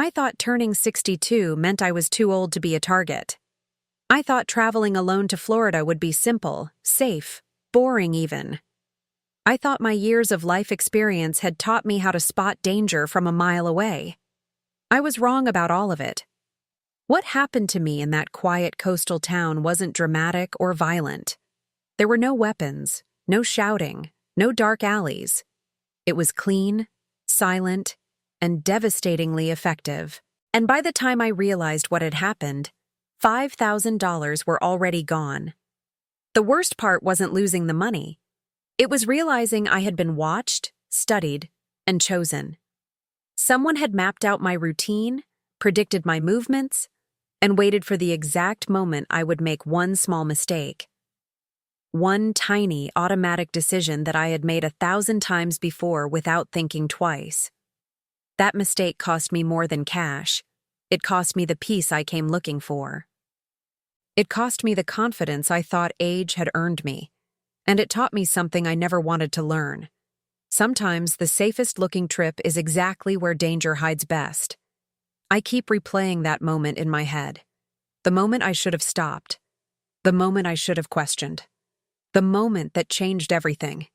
I thought turning 62 meant I was too old to be a target. I thought traveling alone to Florida would be simple, safe, boring even. I thought my years of life experience had taught me how to spot danger from a mile away. I was wrong about all of it. What happened to me in that quiet coastal town wasn't dramatic or violent. There were no weapons, no shouting, no dark alleys. It was clean, silent, and devastatingly effective. And by the time I realized what had happened, $5,000 were already gone. The worst part wasn't losing the money. It was realizing I had been watched, studied, and chosen. Someone had mapped out my routine, predicted my movements, and waited for the exact moment I would make one small mistake. One tiny, automatic decision that I had made 1,000 times before without thinking twice. That mistake cost me more than cash. It cost me the peace I came looking for. It cost me the confidence I thought age had earned me. And it taught me something I never wanted to learn. Sometimes the safest-looking trip is exactly where danger hides best. I keep replaying that moment in my head. The moment I should have stopped. The moment I should have questioned. The moment that changed everything.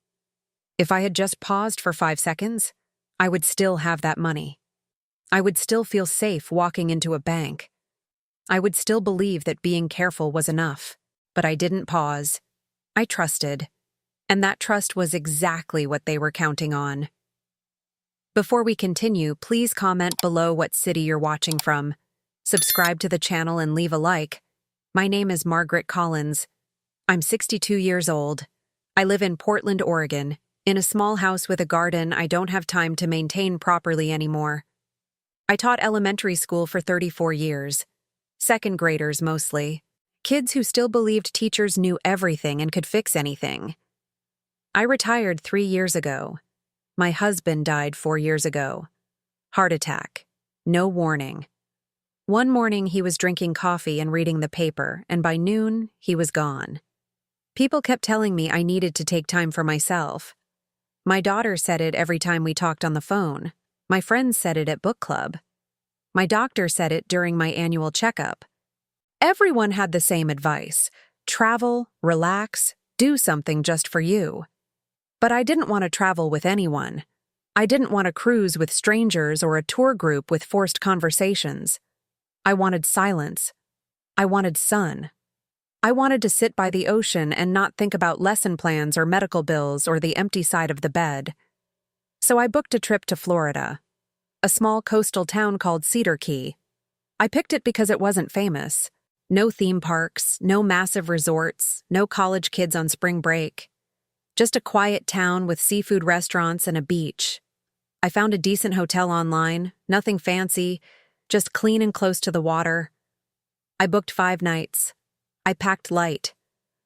If I had just paused for 5 seconds, I would still have that money. I would still feel safe walking into a bank. I would still believe that being careful was enough. But I didn't pause. I trusted. And that trust was exactly what they were counting on. Before we continue, please comment below what city you're watching from. Subscribe to the channel and leave a like. My name is Margaret Collins. I'm 62 years old. I live in Portland, Oregon, in a small house with a garden I don't have time to maintain properly anymore. I taught elementary school for 34 years. Second graders mostly. Kids who still believed teachers knew everything and could fix anything. I retired 3 years ago. My husband died 4 years ago. Heart attack. No warning. One morning he was drinking coffee and reading the paper, and by noon, he was gone. People kept telling me I needed to take time for myself. My daughter said it every time we talked on the phone. My friends said it at book club. My doctor said it during my annual checkup. Everyone had the same advice. Travel, relax, do something just for you. But I didn't want to travel with anyone. I didn't want to cruise with strangers or a tour group with forced conversations. I wanted silence. I wanted sun. I wanted to sit by the ocean and not think about lesson plans or medical bills or the empty side of the bed. So I booked a trip to Florida, a small coastal town called Cedar Key. I picked it because it wasn't famous. No theme parks, no massive resorts, no college kids on spring break. Just a quiet town with seafood restaurants and a beach. I found a decent hotel online, nothing fancy, just clean and close to the water. I booked 5 nights. I packed light.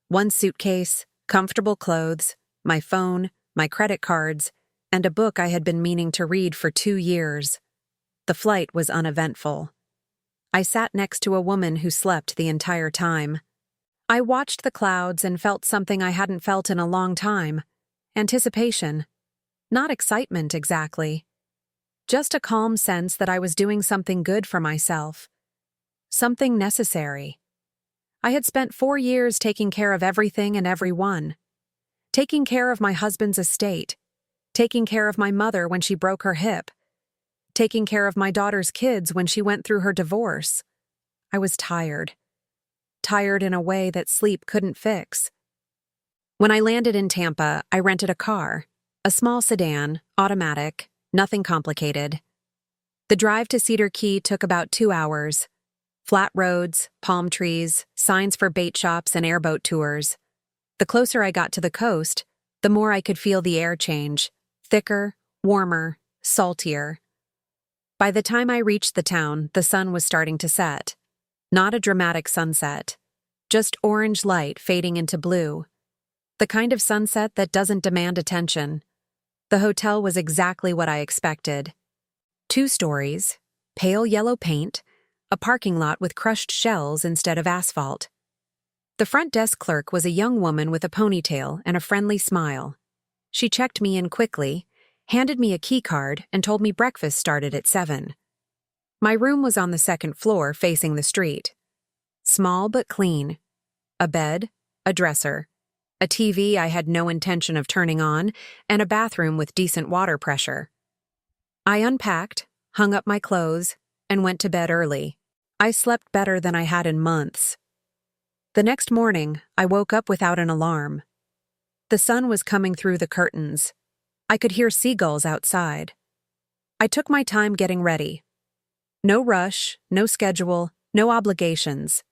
1 suitcase, comfortable clothes, my phone, my credit cards, and a book I had been meaning to read for 2 years. The flight was uneventful. I sat next to a woman who slept the entire time. I watched the clouds and felt something I hadn't felt in a long time. Anticipation. Not excitement exactly. Just a calm sense that I was doing something good for myself. Something necessary. I had spent 4 years taking care of everything and everyone. Taking care of my husband's estate. Taking care of my mother when she broke her hip. Taking care of my daughter's kids when she went through her divorce. I was tired. Tired in a way that sleep couldn't fix. When I landed in Tampa, I rented a car. A small sedan, automatic, nothing complicated. The drive to Cedar Key took about 2 hours. Flat roads, palm trees, signs for bait shops and airboat tours. The closer I got to the coast, the more I could feel the air change. Thicker, warmer, saltier. By the time I reached the town, the sun was starting to set. Not a dramatic sunset. Just orange light fading into blue. The kind of sunset that doesn't demand attention. The hotel was exactly what I expected. 2 stories, pale yellow paint, a parking lot with crushed shells instead of asphalt. The front desk clerk was a young woman with a ponytail and a friendly smile. She checked me in quickly, handed me a key card, and told me breakfast started at 7. My room was on the second floor facing the street. Small but clean. A bed, a dresser, a TV I had no intention of turning on, and a bathroom with decent water pressure. I unpacked, hung up my clothes, and went to bed early. I slept better than I had in months. The next morning, I woke up without an alarm. The sun was coming through the curtains. I could hear seagulls outside. I took my time getting ready. No rush, no schedule, no obligations.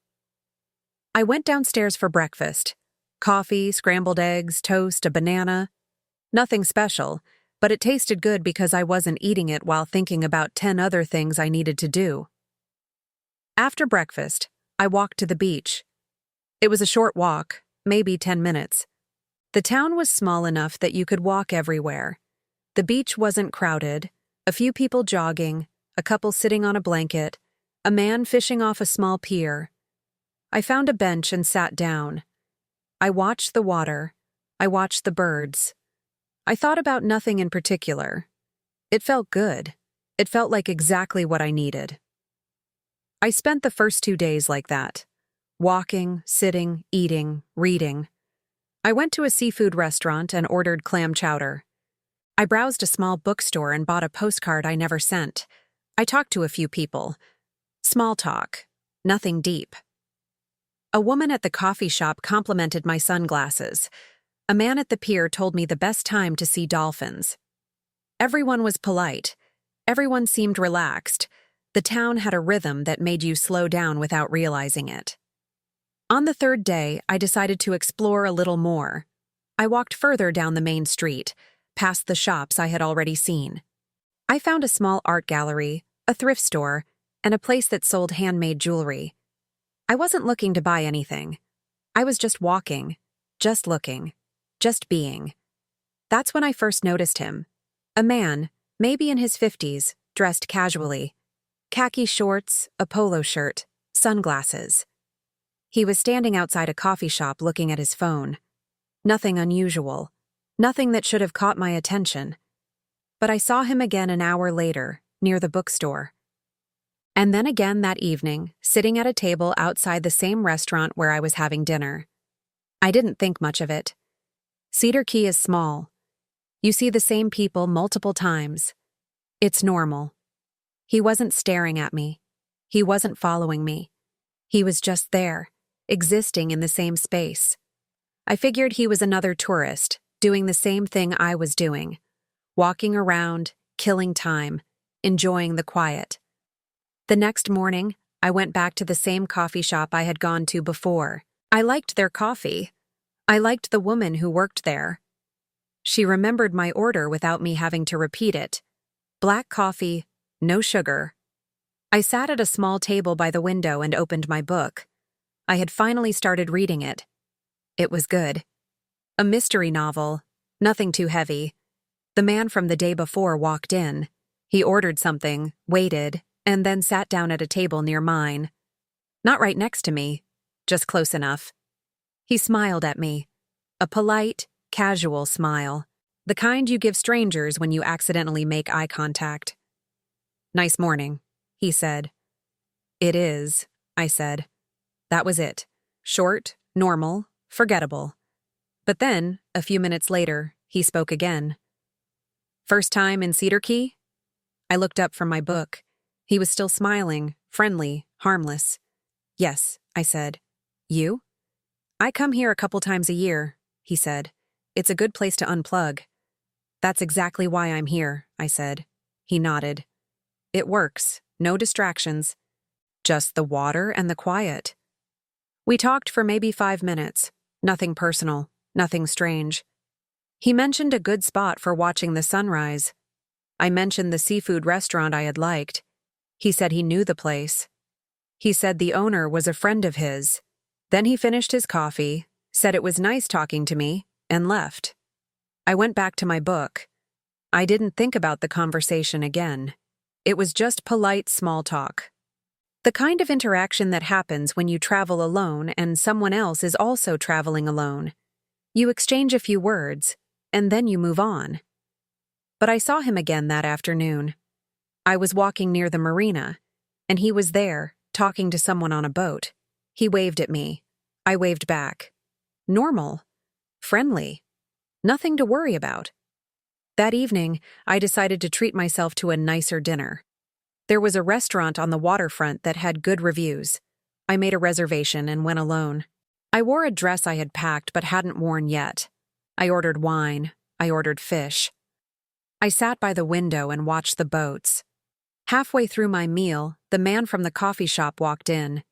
I went downstairs for breakfast. Coffee, scrambled eggs, toast, a banana. Nothing special, but it tasted good because I wasn't eating it while thinking about 10 other things I needed to do. After breakfast, I walked to the beach. It was a short walk, maybe 10 minutes. The town was small enough that you could walk everywhere. The beach wasn't crowded, a few people jogging, a couple sitting on a blanket, a man fishing off a small pier. I found a bench and sat down. I watched the water. I watched the birds. I thought about nothing in particular. It felt good. It felt like exactly what I needed. I spent the first 2 days like that. Walking, sitting, eating, reading. I went to a seafood restaurant and ordered clam chowder. I browsed a small bookstore and bought a postcard I never sent. I talked to a few people. Small talk. Nothing deep. A woman at the coffee shop complimented my sunglasses. A man at the pier told me the best time to see dolphins. Everyone was polite. Everyone seemed relaxed. The town had a rhythm that made you slow down without realizing it. On the third day, I decided to explore a little more. I walked further down the main street, past the shops I had already seen. I found a small art gallery, a thrift store, and a place that sold handmade jewelry. I wasn't looking to buy anything. I was just walking, just looking, just being. That's when I first noticed him. A man, maybe in his 50s, dressed casually. Khaki shorts, a polo shirt, sunglasses. He was standing outside a coffee shop looking at his phone. Nothing unusual. Nothing that should have caught my attention. But I saw him again an hour later, near the bookstore. And then again that evening, sitting at a table outside the same restaurant where I was having dinner. I didn't think much of it. Cedar Key is small. You see the same people multiple times. It's normal. He wasn't staring at me. He wasn't following me. He was just there, existing in the same space. I figured he was another tourist, doing the same thing I was doing. Walking around, killing time, enjoying the quiet. The next morning, I went back to the same coffee shop I had gone to before. I liked their coffee. I liked the woman who worked there. She remembered my order without me having to repeat it. Black coffee, no sugar. I sat at a small table by the window and opened my book. I had finally started reading it. It was good. A mystery novel, nothing too heavy. The man from the day before walked in. He ordered something, waited, and then sat down at a table near mine. Not right next to me, just close enough. He smiled at me. A polite, casual smile. The kind you give strangers when you accidentally make eye contact. "Nice morning," he said. "It is," I said. That was it. Short, normal, forgettable. But then, a few minutes later, he spoke again. "First time in Cedar Key?" I looked up from my book. He was still smiling, friendly, harmless. "Yes," I said. "You?" "I come here a couple times a year," he said. "It's a good place to unplug." "That's exactly why I'm here," I said. He nodded. "It works. No distractions. Just the water and the quiet." We talked for maybe 5 minutes. Nothing personal, nothing strange. He mentioned a good spot for watching the sunrise. I mentioned the seafood restaurant I had liked. He said he knew the place. He said the owner was a friend of his. Then he finished his coffee, said it was nice talking to me, and left. I went back to my book. I didn't think about the conversation again. It was just polite small talk. The kind of interaction that happens when you travel alone and someone else is also traveling alone. You exchange a few words, and then you move on. But I saw him again that afternoon. I was walking near the marina. And he was there, talking to someone on a boat. He waved at me. I waved back. Normal. Friendly. Nothing to worry about. That evening, I decided to treat myself to a nicer dinner. There was a restaurant on the waterfront that had good reviews. I made a reservation and went alone. I wore a dress I had packed but hadn't worn yet. I ordered wine. I ordered fish. I sat by the window and watched the boats. Halfway through my meal, the man from the coffee shop walked in.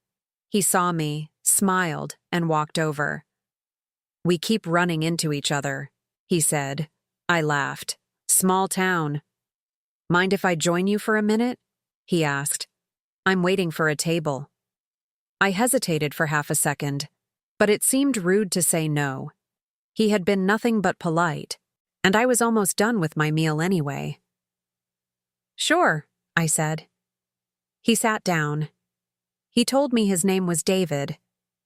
He saw me, smiled, and walked over. "We keep running into each other," he said. I laughed. "Small town." "Mind if I join you for a minute?" he asked. "I'm waiting for a table." I hesitated for half a second, but it seemed rude to say no. He had been nothing but polite, and I was almost done with my meal anyway. "Sure," I said. He sat down. He told me his name was David.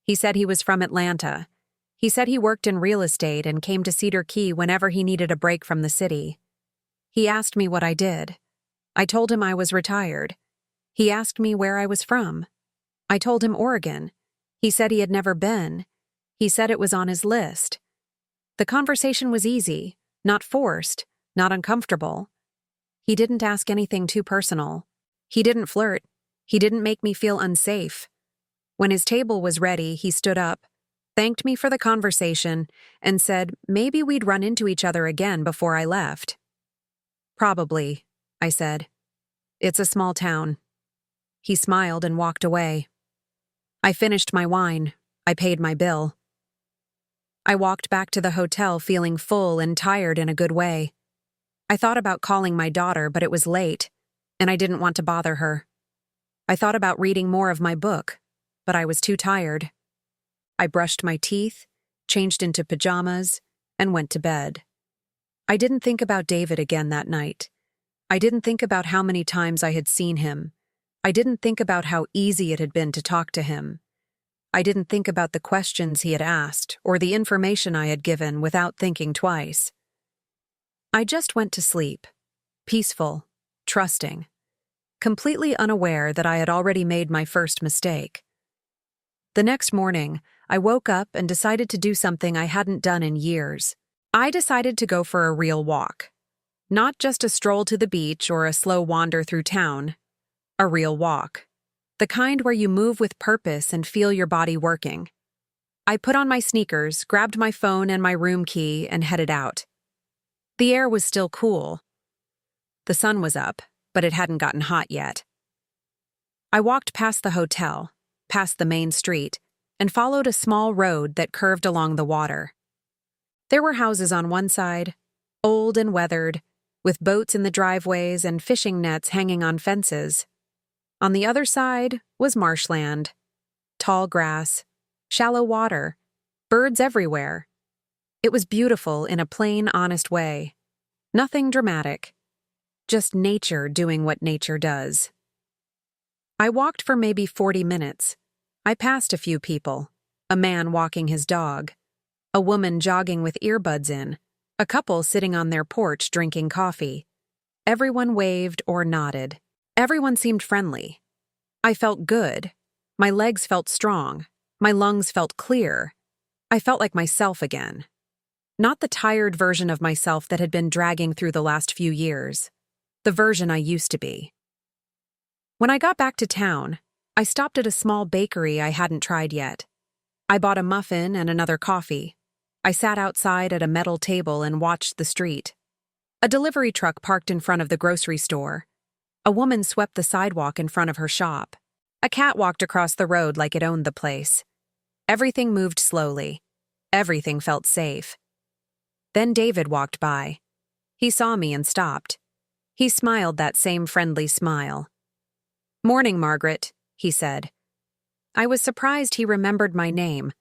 He said he was from Atlanta. He said he worked in real estate and came to Cedar Key whenever he needed a break from the city. He asked me what I did. I told him I was retired. He asked me where I was from. I told him Oregon. He said he had never been. He said it was on his list. The conversation was easy, not forced, not uncomfortable. He didn't ask anything too personal. He didn't flirt. He didn't make me feel unsafe. When his table was ready, he stood up, thanked me for the conversation, and said maybe we'd run into each other again before I left. "Probably," I said. "It's a small town." He smiled and walked away. I finished my wine. I paid my bill. I walked back to the hotel feeling full and tired in a good way. I thought about calling my daughter, but it was late, and I didn't want to bother her. I thought about reading more of my book, but I was too tired. I brushed my teeth, changed into pajamas, and went to bed. I didn't think about David again that night. I didn't think about how many times I had seen him. I didn't think about how easy it had been to talk to him. I didn't think about the questions he had asked or the information I had given without thinking twice. I just went to sleep, peaceful, trusting, completely unaware that I had already made my first mistake. The next morning, I woke up and decided to do something I hadn't done in years. I decided to go for a real walk. Not just a stroll to the beach or a slow wander through town. A real walk. The kind where you move with purpose and feel your body working. I put on my sneakers, grabbed my phone and my room key, and headed out. The air was still cool. The sun was up, but it hadn't gotten hot yet. I walked past the hotel, past the main street, and followed a small road that curved along the water. There were houses on one side, old and weathered, with boats in the driveways and fishing nets hanging on fences. On the other side was marshland, tall grass, shallow water, birds everywhere. It was beautiful in a plain, honest way. Nothing dramatic. Just nature doing what nature does. I walked for maybe 40 minutes. I passed a few people. A man walking his dog. A woman jogging with earbuds in. A couple sitting on their porch drinking coffee. Everyone waved or nodded. Everyone seemed friendly. I felt good. My legs felt strong. My lungs felt clear. I felt like myself again. Not the tired version of myself that had been dragging through the last few years. The version I used to be. When I got back to town, I stopped at a small bakery I hadn't tried yet. I bought a muffin and another coffee. I sat outside at a metal table and watched the street. A delivery truck parked in front of the grocery store. A woman swept the sidewalk in front of her shop. A cat walked across the road like it owned the place. Everything moved slowly. Everything felt safe. Then David walked by. He saw me and stopped. He smiled that same friendly smile. "Morning, Margaret," he said. I was surprised he remembered my name.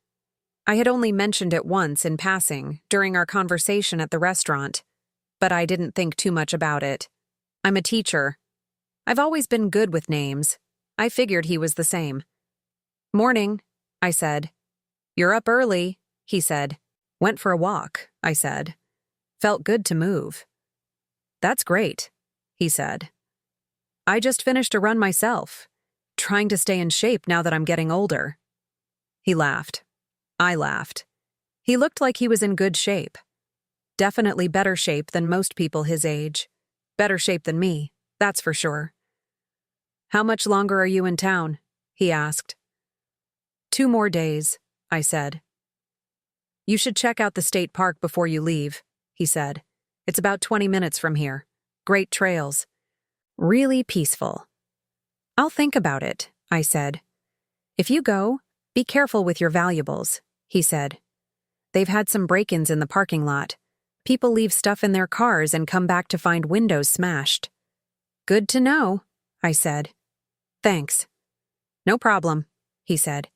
I had only mentioned it once in passing, during our conversation at the restaurant, but I didn't think too much about it. I'm a teacher. I've always been good with names. I figured he was the same. "Morning," I said. "You're up early," he said. "Went for a walk," I said. "Felt good to move." "That's great," he said. "I just finished a run myself. Trying to stay in shape now that I'm getting older. He laughed. I laughed. He looked like he was in good shape. Definitely better shape than most people his age. Better shape than me, that's for sure. How much longer are you in town? He asked. 2 more days, I said. You should check out the state park before you leave, he said. It's about 20 minutes from here. Great trails. Really peaceful. I'll think about it, I said. If you go, be careful with your valuables, he said. They've had some break-ins in the parking lot. People leave stuff in their cars and come back to find windows smashed. Good to know, I said. Thanks. No problem, he said.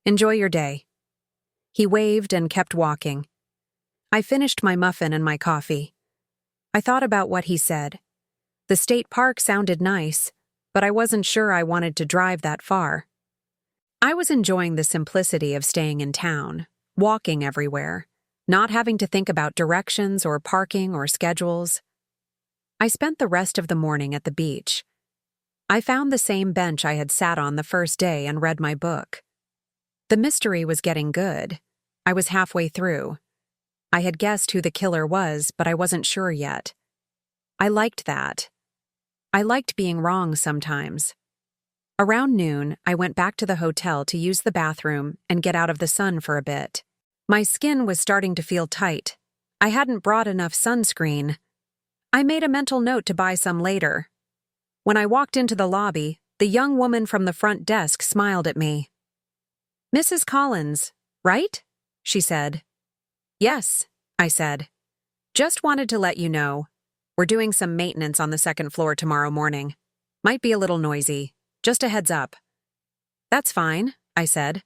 Enjoy your day. He waved and kept walking. I finished my muffin and my coffee. I thought about what he said. The state park sounded nice, but I wasn't sure I wanted to drive that far. I was enjoying the simplicity of staying in town, walking everywhere, not having to think about directions or parking or schedules. I spent the rest of the morning at the beach. I found the same bench I had sat on the first day and read my book. The mystery was getting good. I was halfway through. I had guessed who the killer was, but I wasn't sure yet. I liked that. I liked being wrong sometimes. Around noon, I went back to the hotel to use the bathroom and get out of the sun for a bit. My skin was starting to feel tight. I hadn't brought enough sunscreen. I made a mental note to buy some later. When I walked into the lobby, the young woman from the front desk smiled at me. "Mrs. Collins, right?" she said. "Yes," I said. "Just wanted to let you know. We're doing some maintenance on the second floor tomorrow morning. Might be a little noisy. Just a heads up." "That's fine," I said.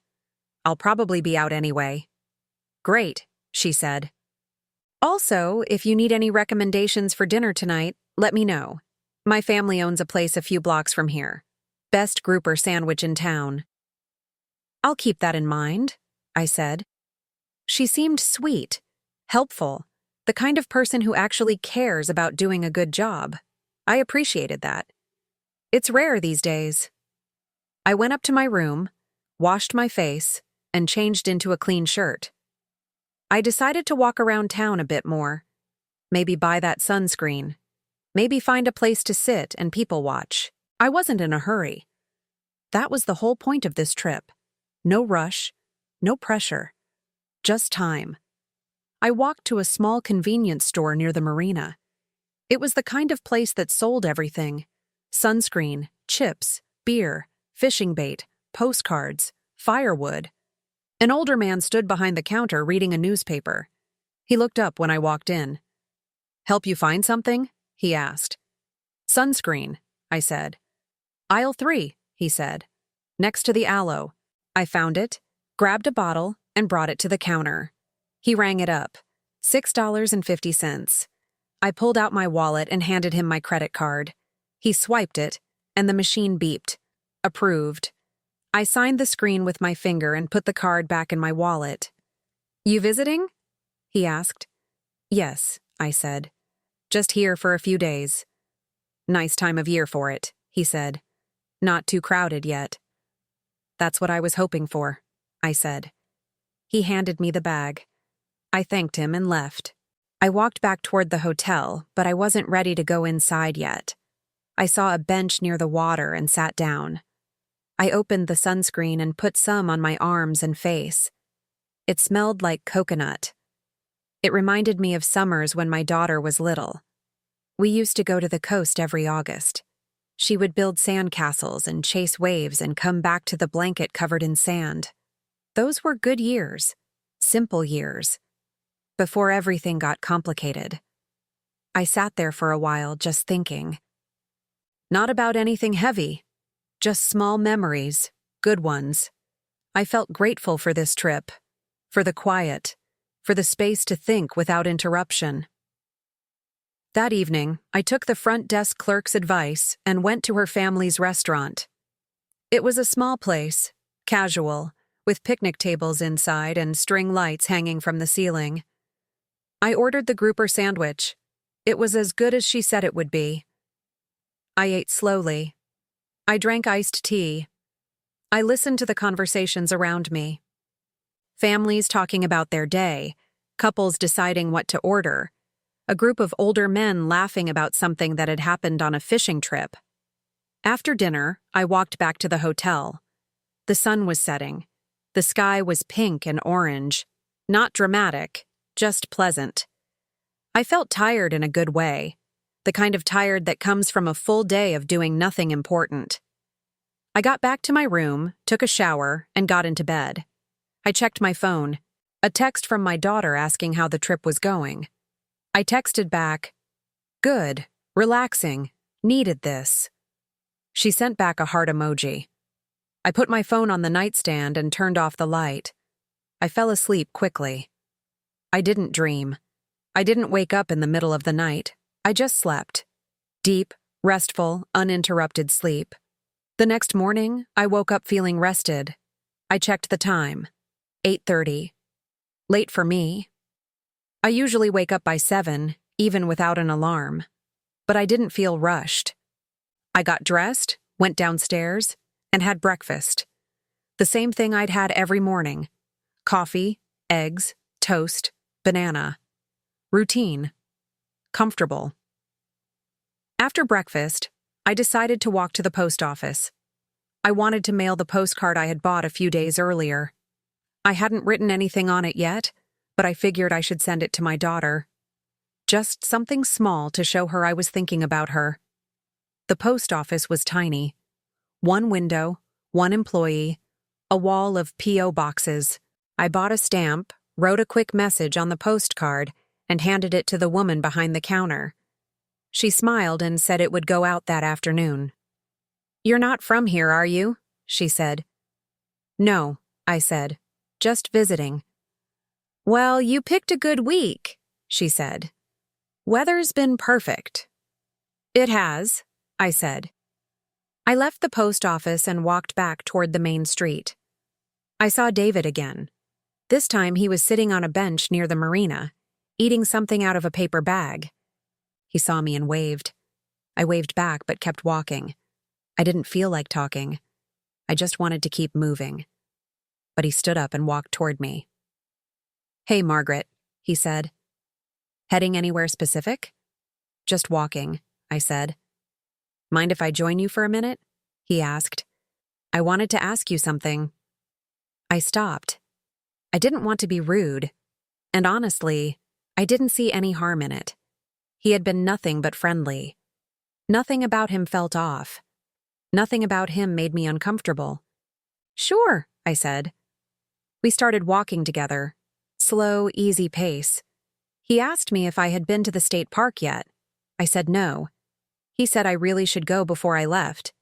"I'll probably be out anyway." "Great," she said. "Also, if you need any recommendations for dinner tonight, let me know. My family owns a place a few blocks from here. Best grouper sandwich in town." "I'll keep that in mind," I said. She seemed sweet, helpful, the kind of person who actually cares about doing a good job. I appreciated that. It's rare these days. I went up to my room, washed my face, and changed into a clean shirt. I decided to walk around town a bit more. Maybe buy that sunscreen. Maybe find a place to sit and people watch. I wasn't in a hurry. That was the whole point of this trip. No rush, no pressure. Just time. I walked to a small convenience store near the marina. It was the kind of place that sold everything. Sunscreen, chips, beer, fishing bait, postcards, firewood. An older man stood behind the counter reading a newspaper. He looked up when I walked in. "Help you find something?" he asked. "Sunscreen," I said. "Aisle 3, he said. "Next to the aloe." I found it, grabbed a bottle, and brought it to the counter. He rang it up. $6.50. I pulled out my wallet and handed him my credit card. He swiped it, and the machine beeped. Approved. I signed the screen with my finger and put the card back in my wallet. "You visiting?" he asked. "Yes," I said. "Just here for a few days." "Nice time of year for it," he said. "Not too crowded yet." "That's what I was hoping for," I said. He handed me the bag. I thanked him and left. I walked back toward the hotel, but I wasn't ready to go inside yet. I saw a bench near the water and sat down. I opened the sunscreen and put some on my arms and face. It smelled like coconut. It reminded me of summers when my daughter was little. We used to go to the coast every August. She would build sand castles and chase waves and come back to the blanket covered in sand. Those were good years, simple years, before everything got complicated. I sat there for a while just thinking. Not about anything heavy, just small memories, good ones. I felt grateful for this trip, for the quiet, for the space to think without interruption. That evening, I took the front desk clerk's advice and went to her family's restaurant. It was a small place, casual, with picnic tables inside and string lights hanging from the ceiling. I ordered the grouper sandwich. It was as good as she said it would be. I ate slowly. I drank iced tea, I listened to the conversations around me. Families talking about their day, couples deciding what to order, a group of older men laughing about something that had happened on a fishing trip. After dinner, I walked back to the hotel. The sun was setting. The sky was pink and orange. Not dramatic, just pleasant. I felt tired in a good way, the kind of tired that comes from a full day of doing nothing important. I got back to my room, took a shower, and got into bed. I checked my phone, a text from my daughter asking how the trip was going. I texted back, "Good, relaxing, needed this." She sent back a heart emoji. I put my phone on the nightstand and turned off the light. I fell asleep quickly. I didn't dream. I didn't wake up in the middle of the night. I just slept. Deep, restful, uninterrupted sleep. The next morning, I woke up feeling rested. I checked the time. 8:30. Late for me. I usually wake up by 7, even without an alarm. But I didn't feel rushed. I got dressed, went downstairs, and had breakfast. The same thing I'd had every morning. Coffee, eggs, toast, banana. Routine. Comfortable. After breakfast, I decided to walk to the post office. I wanted to mail the postcard I had bought a few days earlier. I hadn't written anything on it yet, but I figured I should send it to my daughter. Just something small to show her I was thinking about her. The post office was tiny. One window, one employee, a wall of P.O. boxes. I bought a stamp, wrote a quick message on the postcard, and handed it to the woman behind the counter. She smiled and said it would go out that afternoon. "You're not from here, are you?" she said. "No," I said. "Just visiting." "Well, you picked a good week," she said. "Weather's been perfect." "It has," I said. I left the post office and walked back toward the main street. I saw David again. This time he was sitting on a bench near the marina, eating something out of a paper bag. He saw me and waved. I waved back but kept walking. I didn't feel like talking. I just wanted to keep moving. But he stood up and walked toward me. "Hey, Margaret," he said. "Heading anywhere specific?" "Just walking," I said. "Mind if I join you for a minute?" he asked. "I wanted to ask you something." I stopped. I didn't want to be rude, and honestly, I didn't see any harm in it. He had been nothing but friendly. Nothing about him felt off. Nothing about him made me uncomfortable. "Sure," I said. We started walking together. Slow, easy pace. He asked me if I had been to the state park yet. I said no. He said I really should go before I left.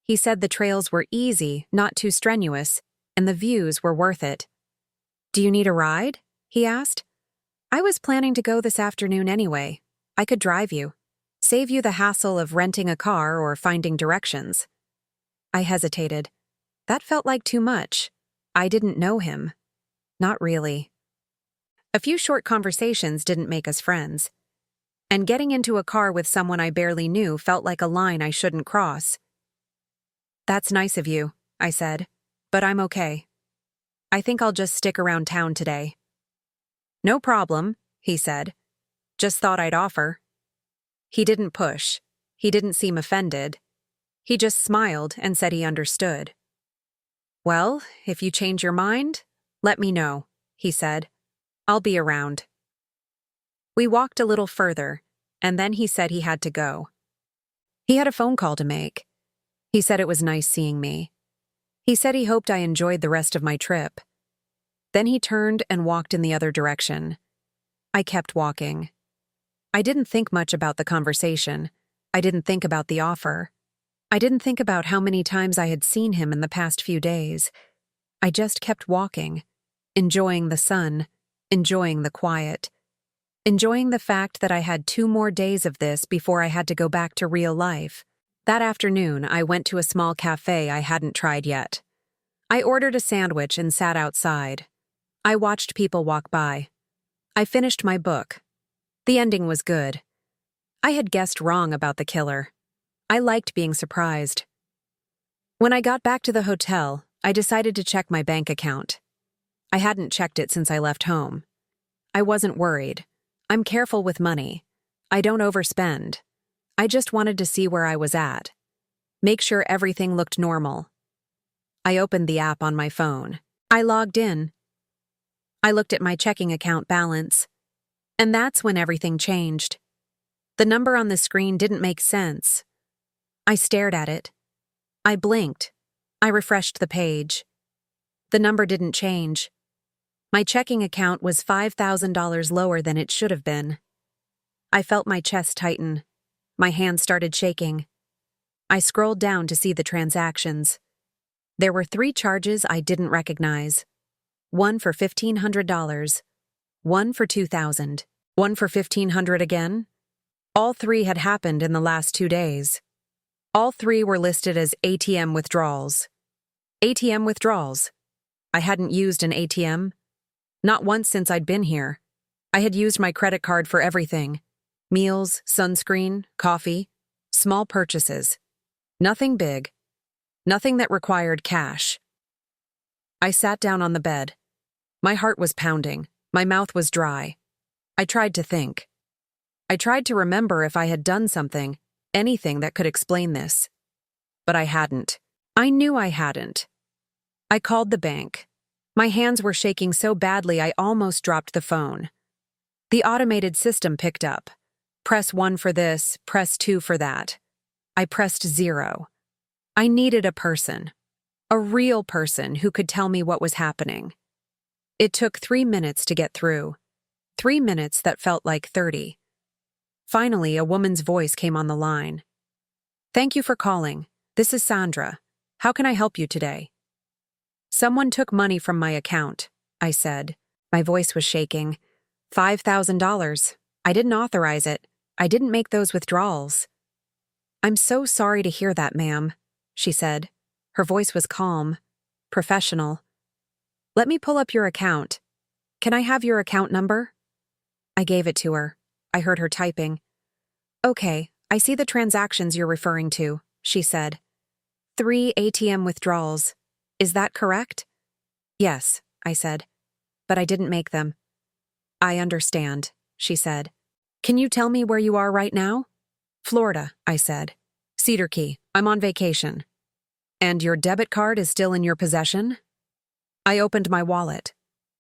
He said the trails were easy, not too strenuous, and the views were worth it. "Do you need a ride?" he asked. "I was planning to go this afternoon anyway. I could drive you. Save you the hassle of renting a car or finding directions." I hesitated. That felt like too much. I didn't know him. Not really. A few short conversations didn't make us friends. And getting into a car with someone I barely knew felt like a line I shouldn't cross. "That's nice of you," I said, "but I'm okay. I think I'll just stick around town today." "No problem," he said. "Just thought I'd offer." He didn't push. He didn't seem offended. He just smiled and said he understood. "Well, if you change your mind, let me know," he said. "I'll be around." We walked a little further, and then he said he had to go. He had a phone call to make. He said it was nice seeing me. He said he hoped I enjoyed the rest of my trip. Then he turned and walked in the other direction. I kept walking. I didn't think much about the conversation. I didn't think about the offer. I didn't think about how many times I had seen him in the past few days. I just kept walking, enjoying the sun, enjoying the quiet, enjoying the fact that I had 2 more days of this before I had to go back to real life. That afternoon, I went to a small cafe I hadn't tried yet. I ordered a sandwich and sat outside. I watched people walk by. I finished my book. The ending was good. I had guessed wrong about the killer. I liked being surprised. When I got back to the hotel, I decided to check my bank account. I hadn't checked it since I left home. I wasn't worried. I'm careful with money. I don't overspend. I just wanted to see where I was at. Make sure everything looked normal. I opened the app on my phone. I logged in. I looked at my checking account balance. And that's when everything changed. The number on the screen didn't make sense. I stared at it. I blinked. I refreshed the page. The number didn't change. My checking account was $5,000 lower than it should have been. I felt my chest tighten. My hands started shaking. I scrolled down to see the transactions. There were 3 charges I didn't recognize. One for $1,500, one for $2,000, one for $1,500 again. All 3 had happened in the last 2 days. All 3 were listed as ATM withdrawals. ATM withdrawals. I hadn't used an ATM. Not once since I'd been here. I had used my credit card for everything. Meals, sunscreen, coffee, small purchases. Nothing big. Nothing that required cash. I sat down on the bed. My heart was pounding. My mouth was dry. I tried to think. I tried to remember if I had done something, anything that could explain this. But I hadn't. I knew I hadn't. I called the bank. My hands were shaking so badly I almost dropped the phone. The automated system picked up. Press 1 for this, press 2 for that. I pressed 0. I needed a person. A real person who could tell me what was happening. It took 3 minutes to get through. 3 minutes that felt like 30. Finally, a woman's voice came on the line. "Thank you for calling. This is Sandra. How can I help you today?" "Someone took money from my account," I said. My voice was shaking. $5,000. I didn't authorize it. I didn't make those withdrawals. "I'm so sorry to hear that, ma'am," she said. Her voice was calm, professional. "Let me pull up your account. Can I have your account number?" I gave it to her. I heard her typing. "Okay, I see the transactions you're referring to," she said. 3 ATM withdrawals. Is that correct?" "Yes," I said. "But I didn't make them." "I understand," she said. "Can you tell me where you are right now?" "Florida," I said. "Cedar Key. I'm on vacation." "And your debit card is still in your possession?" I opened my wallet.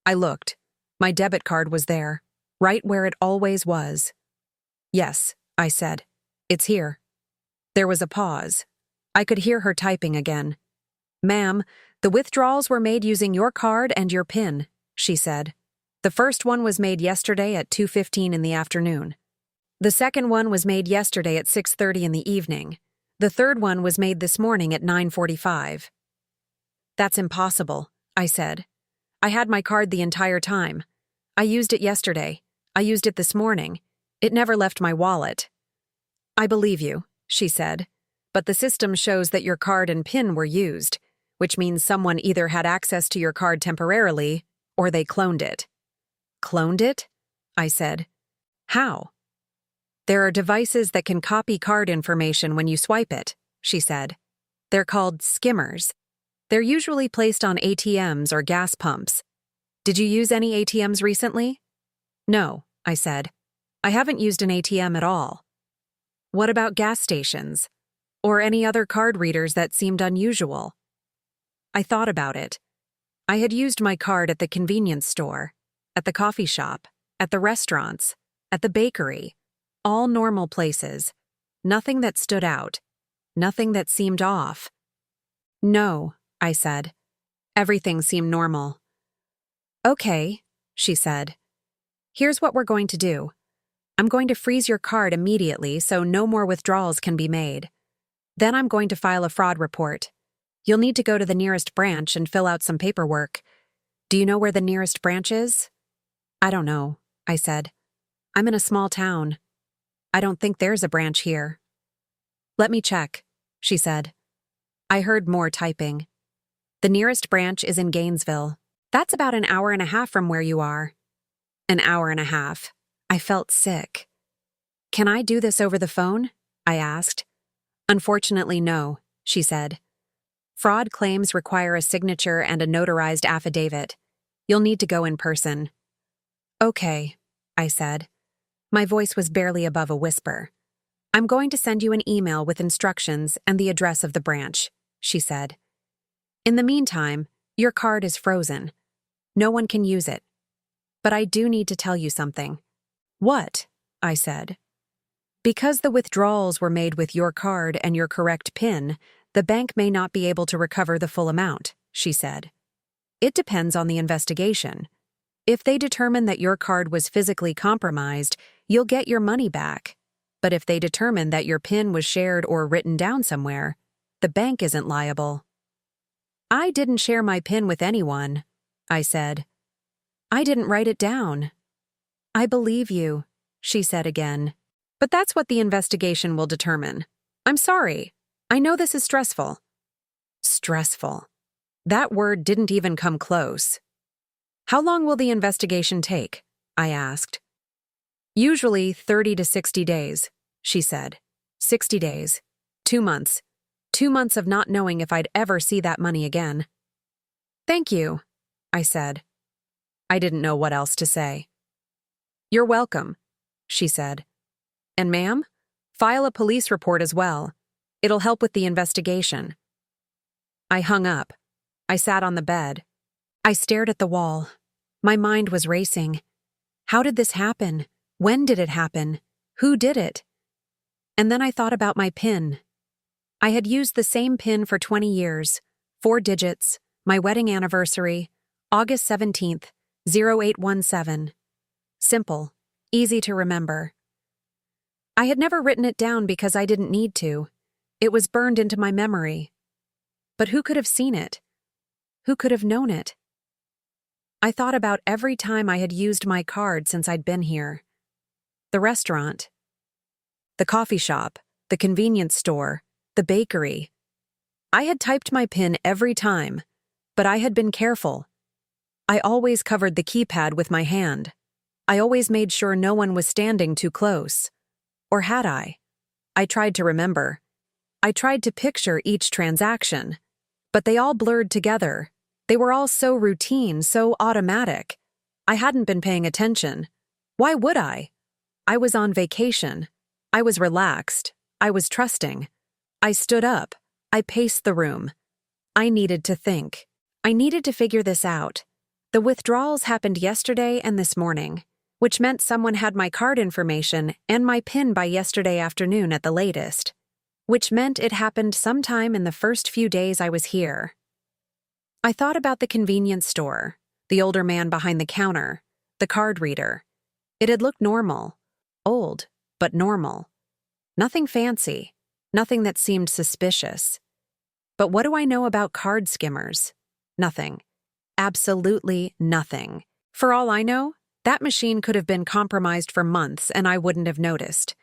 I looked. My debit card was there, right where it always was. "Yes," I said. "It's here." There was a pause. I could hear her typing again. "Ma'am, the withdrawals were made using your card and your PIN," she said. "The first one was made yesterday at 2:15 in the afternoon. The second one was made yesterday at 6:30 in the evening. The third one was made this morning at 9:45. "That's impossible," I said. "I had my card the entire time. I used it yesterday. I used it this morning. It never left my wallet." "I believe you," she said. "But the system shows that your card and PIN were used, which means someone either had access to your card temporarily or they cloned it." "Cloned it?" I said. "How?" "There are devices that can copy card information when you swipe it," she said. "They're called skimmers. They're usually placed on ATMs or gas pumps. Did you use any ATMs recently?" "No," I said. "I haven't used an ATM at all." "What about gas stations? Or any other card readers that seemed unusual?" I thought about it. I had used my card at the convenience store, at the coffee shop, at the restaurants, at the bakery, all normal places. Nothing that stood out. Nothing that seemed off. "No," I said. Everything seemed normal. "Okay," she said. "Here's what we're going to do. I'm going to freeze your card immediately so no more withdrawals can be made. Then I'm going to file a fraud report. You'll need to go to the nearest branch and fill out some paperwork. Do you know where the nearest branch is?" "I don't know," I said. "I'm in a small town. I don't think there's a branch here." "Let me check," she said. I heard more typing. "The nearest branch is in Gainesville. That's about an hour and a half from where you are." An hour and a half. I felt sick. "Can I do this over the phone?" I asked. "Unfortunately, no," she said. Fraud claims require a signature and a notarized affidavit. You'll need to go in person. Okay, I said. My voice was barely above a whisper. I'm going to send you an email with instructions and the address of the branch, she said. In the meantime, your card is frozen. No one can use it. But I do need to tell you something. What? I said. Because the withdrawals were made with your card and your correct PIN, the bank may not be able to recover the full amount, she said. It depends on the investigation. If they determine that your card was physically compromised, you'll get your money back. But if they determine that your PIN was shared or written down somewhere, the bank isn't liable. I didn't share my PIN with anyone, I said. I didn't write it down. I believe you, she said again. But that's what the investigation will determine. I'm sorry. I know this is stressful. Stressful. That word didn't even come close. How long will the investigation take? I asked. Usually 30 to 60 days, she said. 60 days. 2 months. 2 months of not knowing if I'd ever see that money again. Thank you, I said. I didn't know what else to say. You're welcome, she said. And ma'am, file a police report as well. It'll help with the investigation. I hung up. I sat on the bed. I stared at the wall. My mind was racing. How did this happen? When did it happen? Who did it? And then I thought about my PIN. I had used the same PIN for 20 years, 4 digits, my wedding anniversary, August 17th, 0817. Simple, easy to remember. I had never written it down because I didn't need to. It was burned into my memory. But who could have seen it? Who could have known it? I thought about every time I had used my card since I'd been here. The restaurant, the coffee shop, the convenience store, the bakery. I had typed my PIN every time, but I had been careful. I always covered the keypad with my hand. I always made sure no one was standing too close. Or had I? I tried to remember. I tried to picture each transaction. But they all blurred together. They were all so routine, so automatic. I hadn't been paying attention. Why would I? I was on vacation. I was relaxed. I was trusting. I stood up. I paced the room. I needed to think. I needed to figure this out. The withdrawals happened yesterday and this morning, which meant someone had my card information and my PIN by yesterday afternoon at the latest, which meant it happened sometime in the first few days I was here. I thought about the convenience store, the older man behind the counter, the card reader. It had looked normal, old, but normal. Nothing fancy, nothing that seemed suspicious. But what do I know about card skimmers? Nothing. Absolutely nothing. For all I know, that machine could have been compromised for months and I wouldn't have noticed.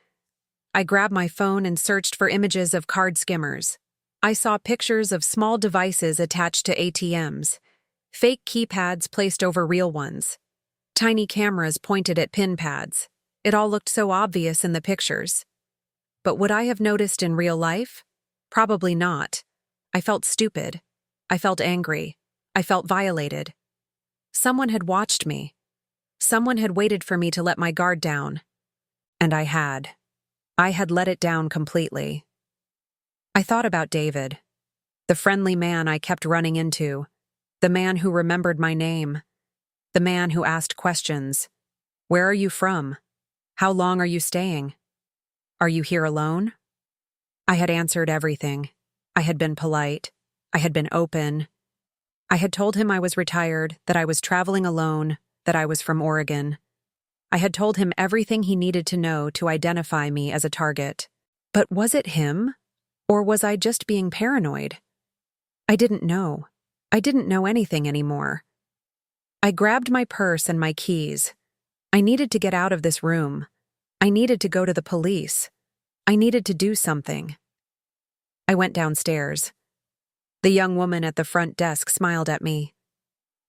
I grabbed my phone and searched for images of card skimmers. I saw pictures of small devices attached to ATMs, fake keypads placed over real ones, tiny cameras pointed at PIN pads. It all looked so obvious in the pictures. But would I have noticed in real life? Probably not. I felt stupid. I felt angry. I felt violated. Someone had watched me. Someone had waited for me to let my guard down. And I had. I had let it down completely. I thought about David, the friendly man I kept running into, the man who remembered my name, the man who asked questions. Where are you from? How long are you staying? Are you here alone? I had answered everything. I had been polite. I had been open. I had told him I was retired, that I was traveling alone, that I was from Oregon. I had told him everything he needed to know to identify me as a target. But was it him? Or was I just being paranoid? I didn't know. I didn't know anything anymore. I grabbed my purse and my keys. I needed to get out of this room. I needed to go to the police. I needed to do something. I went downstairs. The young woman at the front desk smiled at me.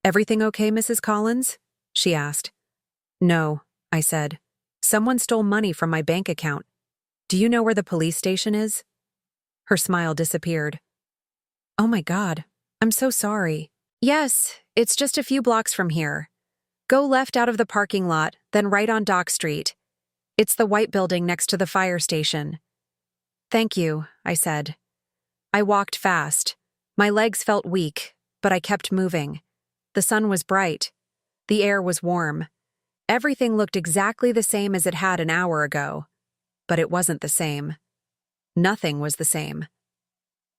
"Everything okay, Mrs. Collins?" she asked. "No," I said. "Someone stole money from my bank account. Do you know where the police station is?" Her smile disappeared. Oh my God, I'm so sorry. Yes, it's just a few blocks from here. Go left out of the parking lot, then right on Dock Street. It's the white building next to the fire station. Thank you, I said. I walked fast. My legs felt weak, but I kept moving. The sun was bright. The air was warm. Everything looked exactly the same as it had an hour ago. But it wasn't the same. Nothing was the same.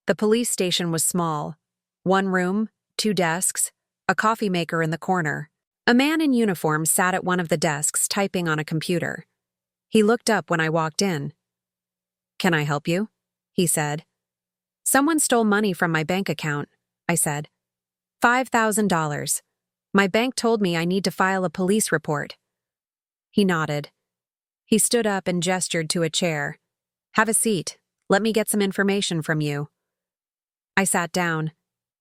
The police station was small. One room, 2 desks, a coffee maker in the corner. A man in uniform sat at one of the desks typing on a computer. He looked up when I walked in. "Can I help you?" he said. "Someone stole money from my bank account," I said. $5,000. My bank told me I need to file a police report. He nodded. He stood up and gestured to a chair. "Have a seat. Let me get some information from you." I sat down.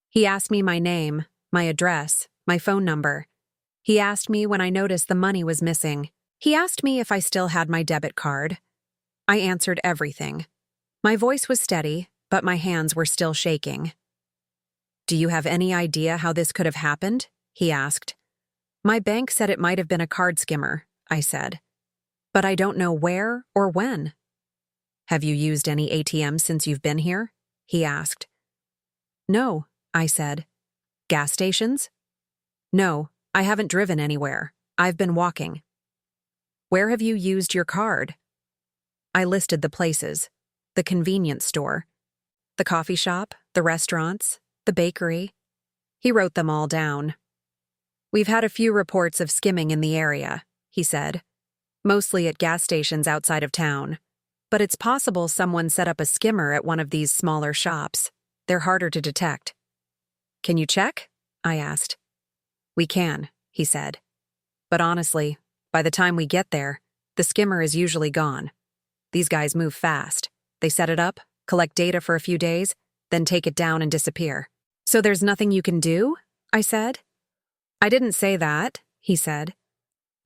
He asked me my name, my address, my phone number. He asked me when I noticed the money was missing. He asked me if I still had my debit card. I answered everything. My voice was steady, but my hands were still shaking. "Do you have any idea how this could have happened?" he asked. "My bank said it might have been a card skimmer," I said. "But I don't know where or when." "Have you used any ATMs since you've been here?" he asked. "No," I said. "Gas stations?" "No, I haven't driven anywhere. I've been walking." "Where have you used your card?" I listed the places: the convenience store, the coffee shop, the restaurants, the bakery. He wrote them all down. "We've had a few reports of skimming in the area," he said, "mostly at gas stations outside of town. But it's possible someone set up a skimmer at one of these smaller shops. They're harder to detect." "Can you check?" I asked. "We can," he said. "But honestly, by the time we get there, the skimmer is usually gone. These guys move fast. They set it up, collect data for a few days, then take it down and disappear." "So there's nothing you can do?" I said. "I didn't say that," he said.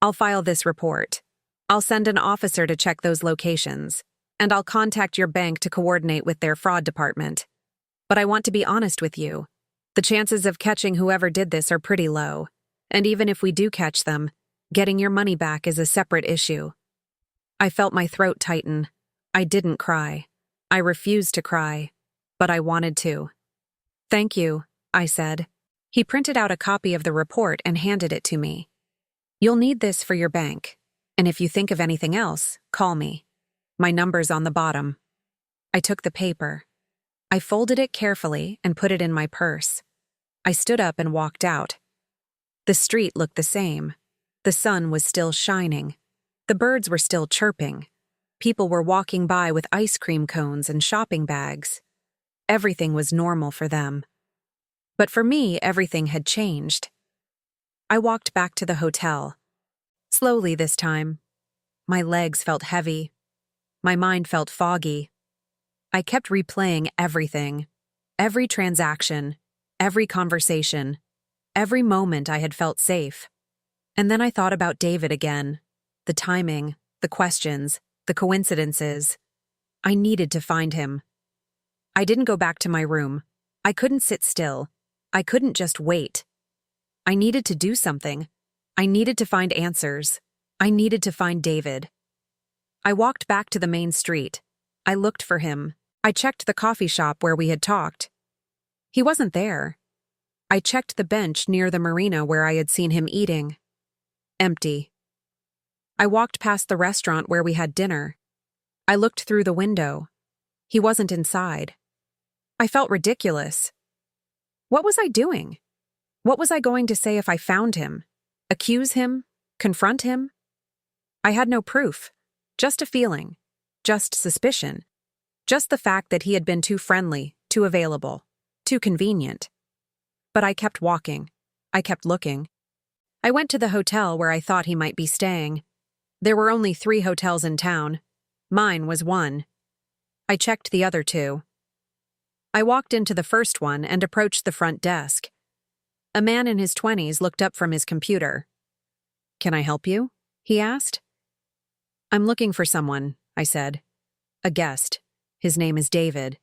"I'll file this report. I'll send an officer to check those locations, and I'll contact your bank to coordinate with their fraud department. But I want to be honest with you. The chances of catching whoever did this are pretty low, and even if we do catch them, getting your money back is a separate issue." I felt my throat tighten. I didn't cry. I refused to cry, but I wanted to. "Thank you," I said. He printed out a copy of the report and handed it to me. "You'll need this for your bank, and if you think of anything else, call me. My number's on the bottom." I took the paper. I folded it carefully and put it in my purse. I stood up and walked out. The street looked the same. The sun was still shining. The birds were still chirping. People were walking by with ice cream cones and shopping bags. Everything was normal for them. But for me, everything had changed. I walked back to the hotel. Slowly this time. My legs felt heavy. My mind felt foggy. I kept replaying everything. Every transaction. Every conversation. Every moment I had felt safe. And then I thought about David again. The timing, the questions, the coincidences. I needed to find him. I didn't go back to my room. I couldn't sit still. I couldn't just wait. I needed to do something. I needed to find answers. I needed to find David. I walked back to the main street. I looked for him. I checked the coffee shop where we had talked. He wasn't there. I checked the bench near the marina where I had seen him eating. Empty. I walked past the restaurant where we had dinner. I looked through the window. He wasn't inside. I felt ridiculous. What was I doing? What was I going to say if I found him? Accuse him? Confront him? I had no proof. Just a feeling. Just suspicion. Just the fact that he had been too friendly, too available, too convenient. But I kept walking. I kept looking. I went to the hotel where I thought he might be staying. There were only 3 hotels in town. Mine was one. I checked the other 2. I walked into the first one and approached the front desk. A man in his 20s looked up from his computer. "Can I help you?" he asked. "I'm looking for someone," I said. "A guest. His name is David.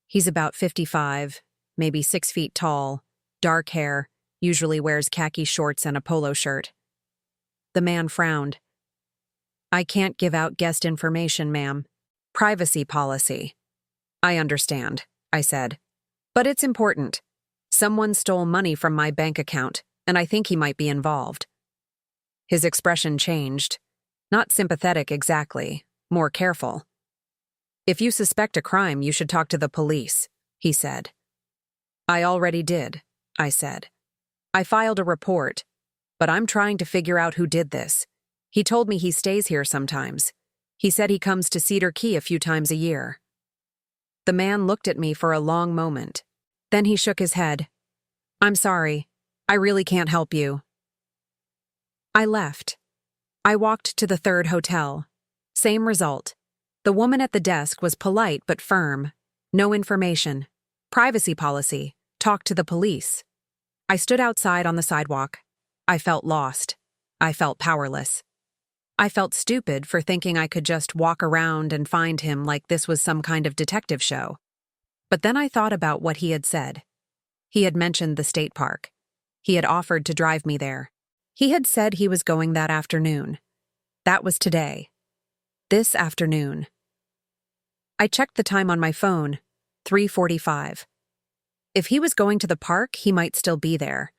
He's about 55, maybe 6 feet tall, dark hair, usually wears khaki shorts and a polo shirt. The man frowned. I can't give out guest information, ma'am. Privacy policy. I understand, I said. But it's important. Someone stole money from my bank account, and I think he might be involved. His expression changed. Not sympathetic exactly, more careful. If you suspect a crime, you should talk to the police, he said. I already did, I said. I filed a report, but I'm trying to figure out who did this. He told me he stays here sometimes. He said he comes to Cedar Key a few times a year. The man looked at me for a long moment. Then he shook his head. I'm sorry. I really can't help you. I left. I walked to the third hotel. Same result. The woman at the desk was polite but firm. No information. Privacy policy. Talk to the police. I stood outside on the sidewalk. I felt lost. I felt powerless. I felt stupid for thinking I could just walk around and find him like this was some kind of detective show. But then I thought about what he had said. He had mentioned the state park. He had offered to drive me there. He had said he was going that afternoon. That was today. This afternoon. I checked the time on my phone, 3:45. If he was going to the park, he might still be there.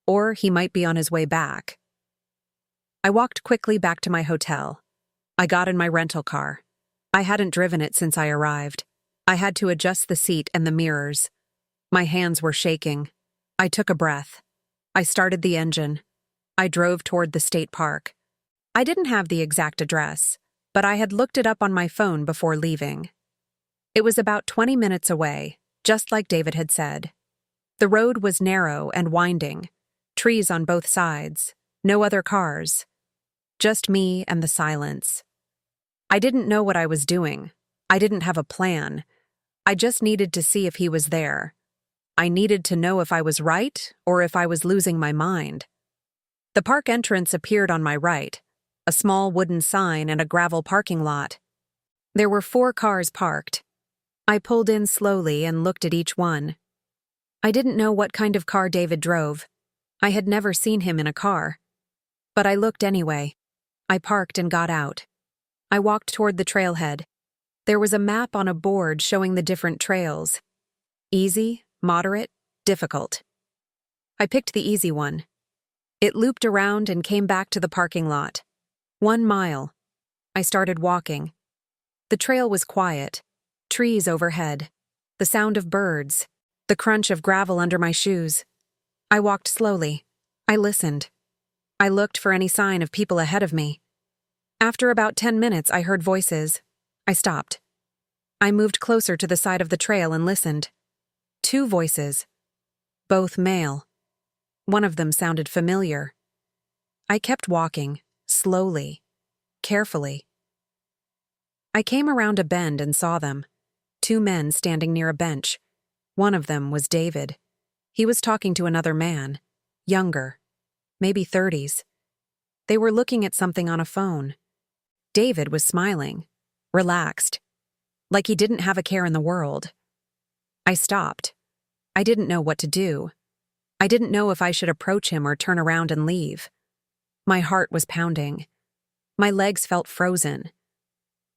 Or he might be on his way back. I walked quickly back to my hotel. I got in my rental car. I hadn't driven it since I arrived. I had to adjust the seat and the mirrors. My hands were shaking. I took a breath. I started the engine. I drove toward the state park. I didn't have the exact address, but I had looked it up on my phone before leaving. It was about 20 minutes away, just like David had said. The road was narrow and winding, trees on both sides, no other cars. Just me and the silence. I didn't know what I was doing. I didn't have a plan. I just needed to see if he was there. I needed to know if I was right or if I was losing my mind. The park entrance appeared on my right, a small wooden sign and a gravel parking lot. There were 4 cars parked. I pulled in slowly and looked at each one. I didn't know what kind of car David drove. I had never seen him in a car. But I looked anyway. I parked and got out. I walked toward the trailhead. There was a map on a board showing the different trails. Easy, moderate, difficult. I picked the easy one. It looped around and came back to the parking lot. 1 mile. I started walking. The trail was quiet. Trees overhead. The sound of birds. The crunch of gravel under my shoes. I walked slowly. I listened. I looked for any sign of people ahead of me. After about 10 minutes, I heard voices. I stopped. I moved closer to the side of the trail and listened. 2 voices. Both male. One of them sounded familiar. I kept walking, slowly, carefully. I came around a bend and saw them. 2 men standing near a bench. One of them was David. He was talking to another man, younger. Maybe 30s. They were looking at something on a phone. David was smiling, relaxed, like he didn't have a care in the world. I stopped. I didn't know what to do. I didn't know if I should approach him or turn around and leave. My heart was pounding. My legs felt frozen.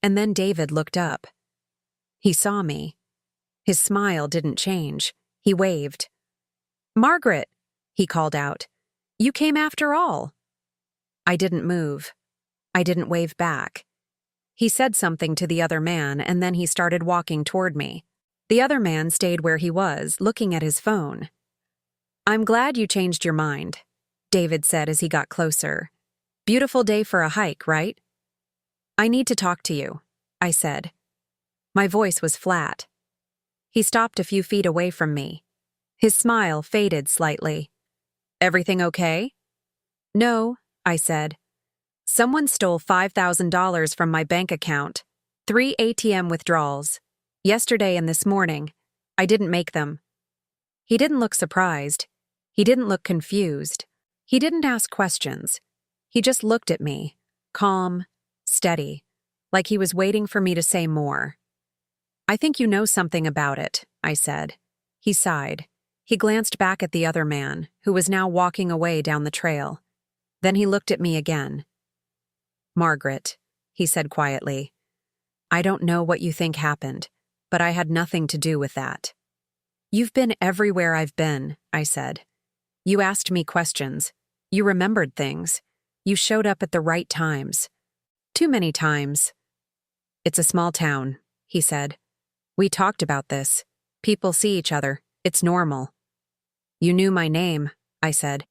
And then David looked up. He saw me. His smile didn't change. He waved. "Margaret," he called out. "You came after all." I didn't move. I didn't wave back. He said something to the other man, and then he started walking toward me. The other man stayed where he was, looking at his phone. "I'm glad you changed your mind," David said as he got closer. "Beautiful day for a hike, right?" "I need to talk to you," I said. My voice was flat. He stopped a few feet away from me. His smile faded slightly. "Everything okay?" "No," I said. "Someone stole $5,000 from my bank account. 3 ATM withdrawals. Yesterday and this morning. I didn't make them." He didn't look surprised. He didn't look confused. He didn't ask questions. He just looked at me, calm, steady, like he was waiting for me to say more. "I think you know something about it," I said. He sighed. He glanced back at the other man, who was now walking away down the trail. Then he looked at me again. "Margaret," he said quietly, "I don't know what you think happened, but I had nothing to do with that." "You've been everywhere I've been," I said. "You asked me questions. You remembered things. You showed up at the right times. Too many times." "It's a small town," he said. "We talked about this. People see each other. It's normal." "You knew my name," I said.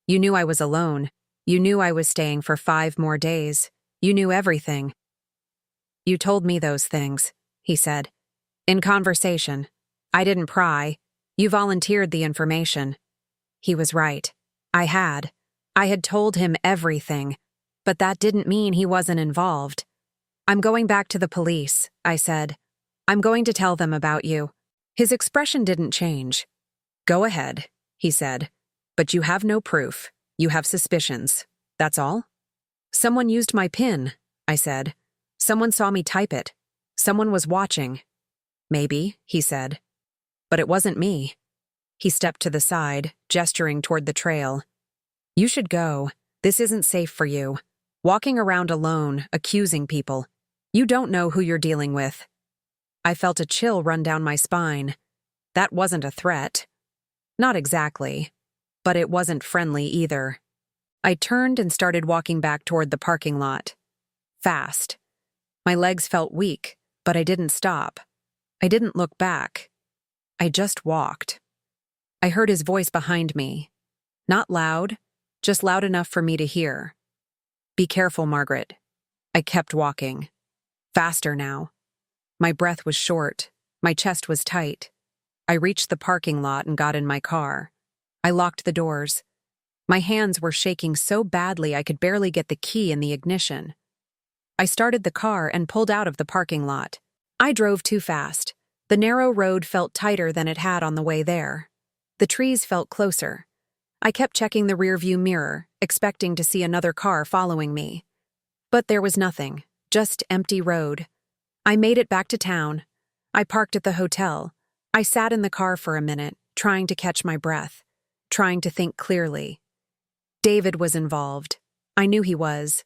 "You knew I was alone. You knew I was staying for 5 more days. You knew everything." "You told me those things," he said. "In conversation. I didn't pry. You volunteered the information." He was right. I had. I had told him everything, but that didn't mean he wasn't involved. "I'm going back to the police," I said. "I'm going to tell them about you." His expression didn't change. "Go ahead," he said. "But you have no proof. You have suspicions. That's all?" "Someone used my PIN," I said. "Someone saw me type it. Someone was watching." "Maybe," he said. "But it wasn't me." He stepped to the side, gesturing toward the trail. "You should go. This isn't safe for you. Walking around alone, accusing people. You don't know who you're dealing with." I felt a chill run down my spine. That wasn't a threat. Not exactly. But it wasn't friendly either. I turned and started walking back toward the parking lot. Fast. My legs felt weak, but I didn't stop. I didn't look back. I just walked. I heard his voice behind me. Not loud, just loud enough for me to hear. "Be careful, Margaret." I kept walking. Faster now. My breath was short. My chest was tight. I reached the parking lot and got in my car. I locked the doors. My hands were shaking so badly I could barely get the key in the ignition. I started the car and pulled out of the parking lot. I drove too fast. The narrow road felt tighter than it had on the way there. The trees felt closer. I kept checking the rearview mirror, expecting to see another car following me. But there was nothing, just empty road. I made it back to town. I parked at the hotel. I sat in the car for a minute, trying to catch my breath, trying to think clearly. David was involved. I knew he was.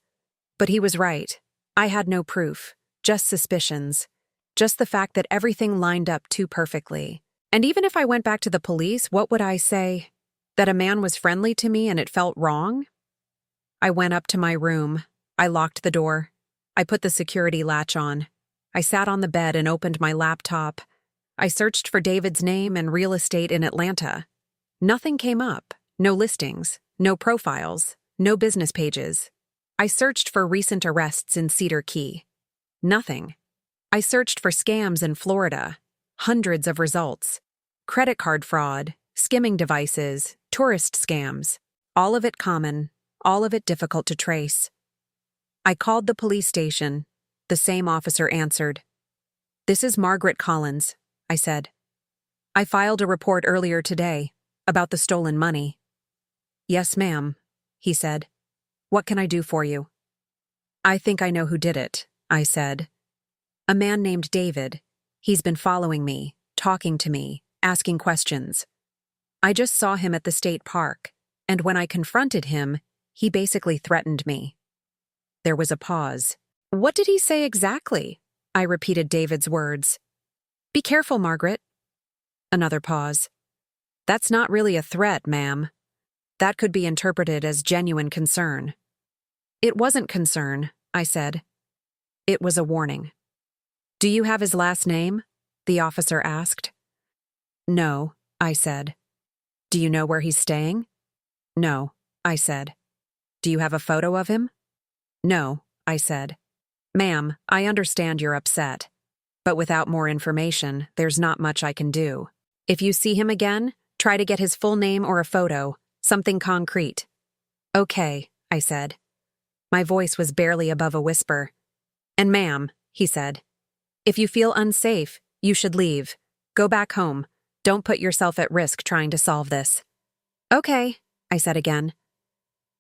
But he was right. I had no proof, just suspicions, just the fact that everything lined up too perfectly. And even if I went back to the police, what would I say? That a man was friendly to me and it felt wrong? I went up to my room. I locked the door. I put the security latch on. I sat on the bed and opened my laptop. I searched for David's name and real estate in Atlanta. Nothing came up. No listings, no profiles, no business pages. I searched for recent arrests in Cedar Key. Nothing. I searched for scams in Florida. Hundreds of results. Credit card fraud, skimming devices, tourist scams. All of it common, all of it difficult to trace. I called the police station. The same officer answered. "This is Margaret Collins," I said. "I filed a report earlier today about the stolen money." "Yes, ma'am," he said. "What can I do for you?" "I think I know who did it," I said. "A man named David. He's been following me, talking to me, asking questions. I just saw him at the state park, and when I confronted him, he basically threatened me." There was a pause. "What did he say exactly?" I repeated David's words. "Be careful, Margaret." Another pause. "That's not really a threat, ma'am. That could be interpreted as genuine concern." "It wasn't concern," I said. "It was a warning." "Do you have his last name?" the officer asked. "No," I said. "Do you know where he's staying?" "No," I said. "Do you have a photo of him?" "No," I said. "Ma'am, I understand you're upset. But without more information, there's not much I can do. If you see him again, try to get his full name or a photo, something concrete." "Okay," I said. My voice was barely above a whisper. "And ma'am," he said, "if you feel unsafe, you should leave. Go back home. Don't put yourself at risk trying to solve this." "Okay," I said again.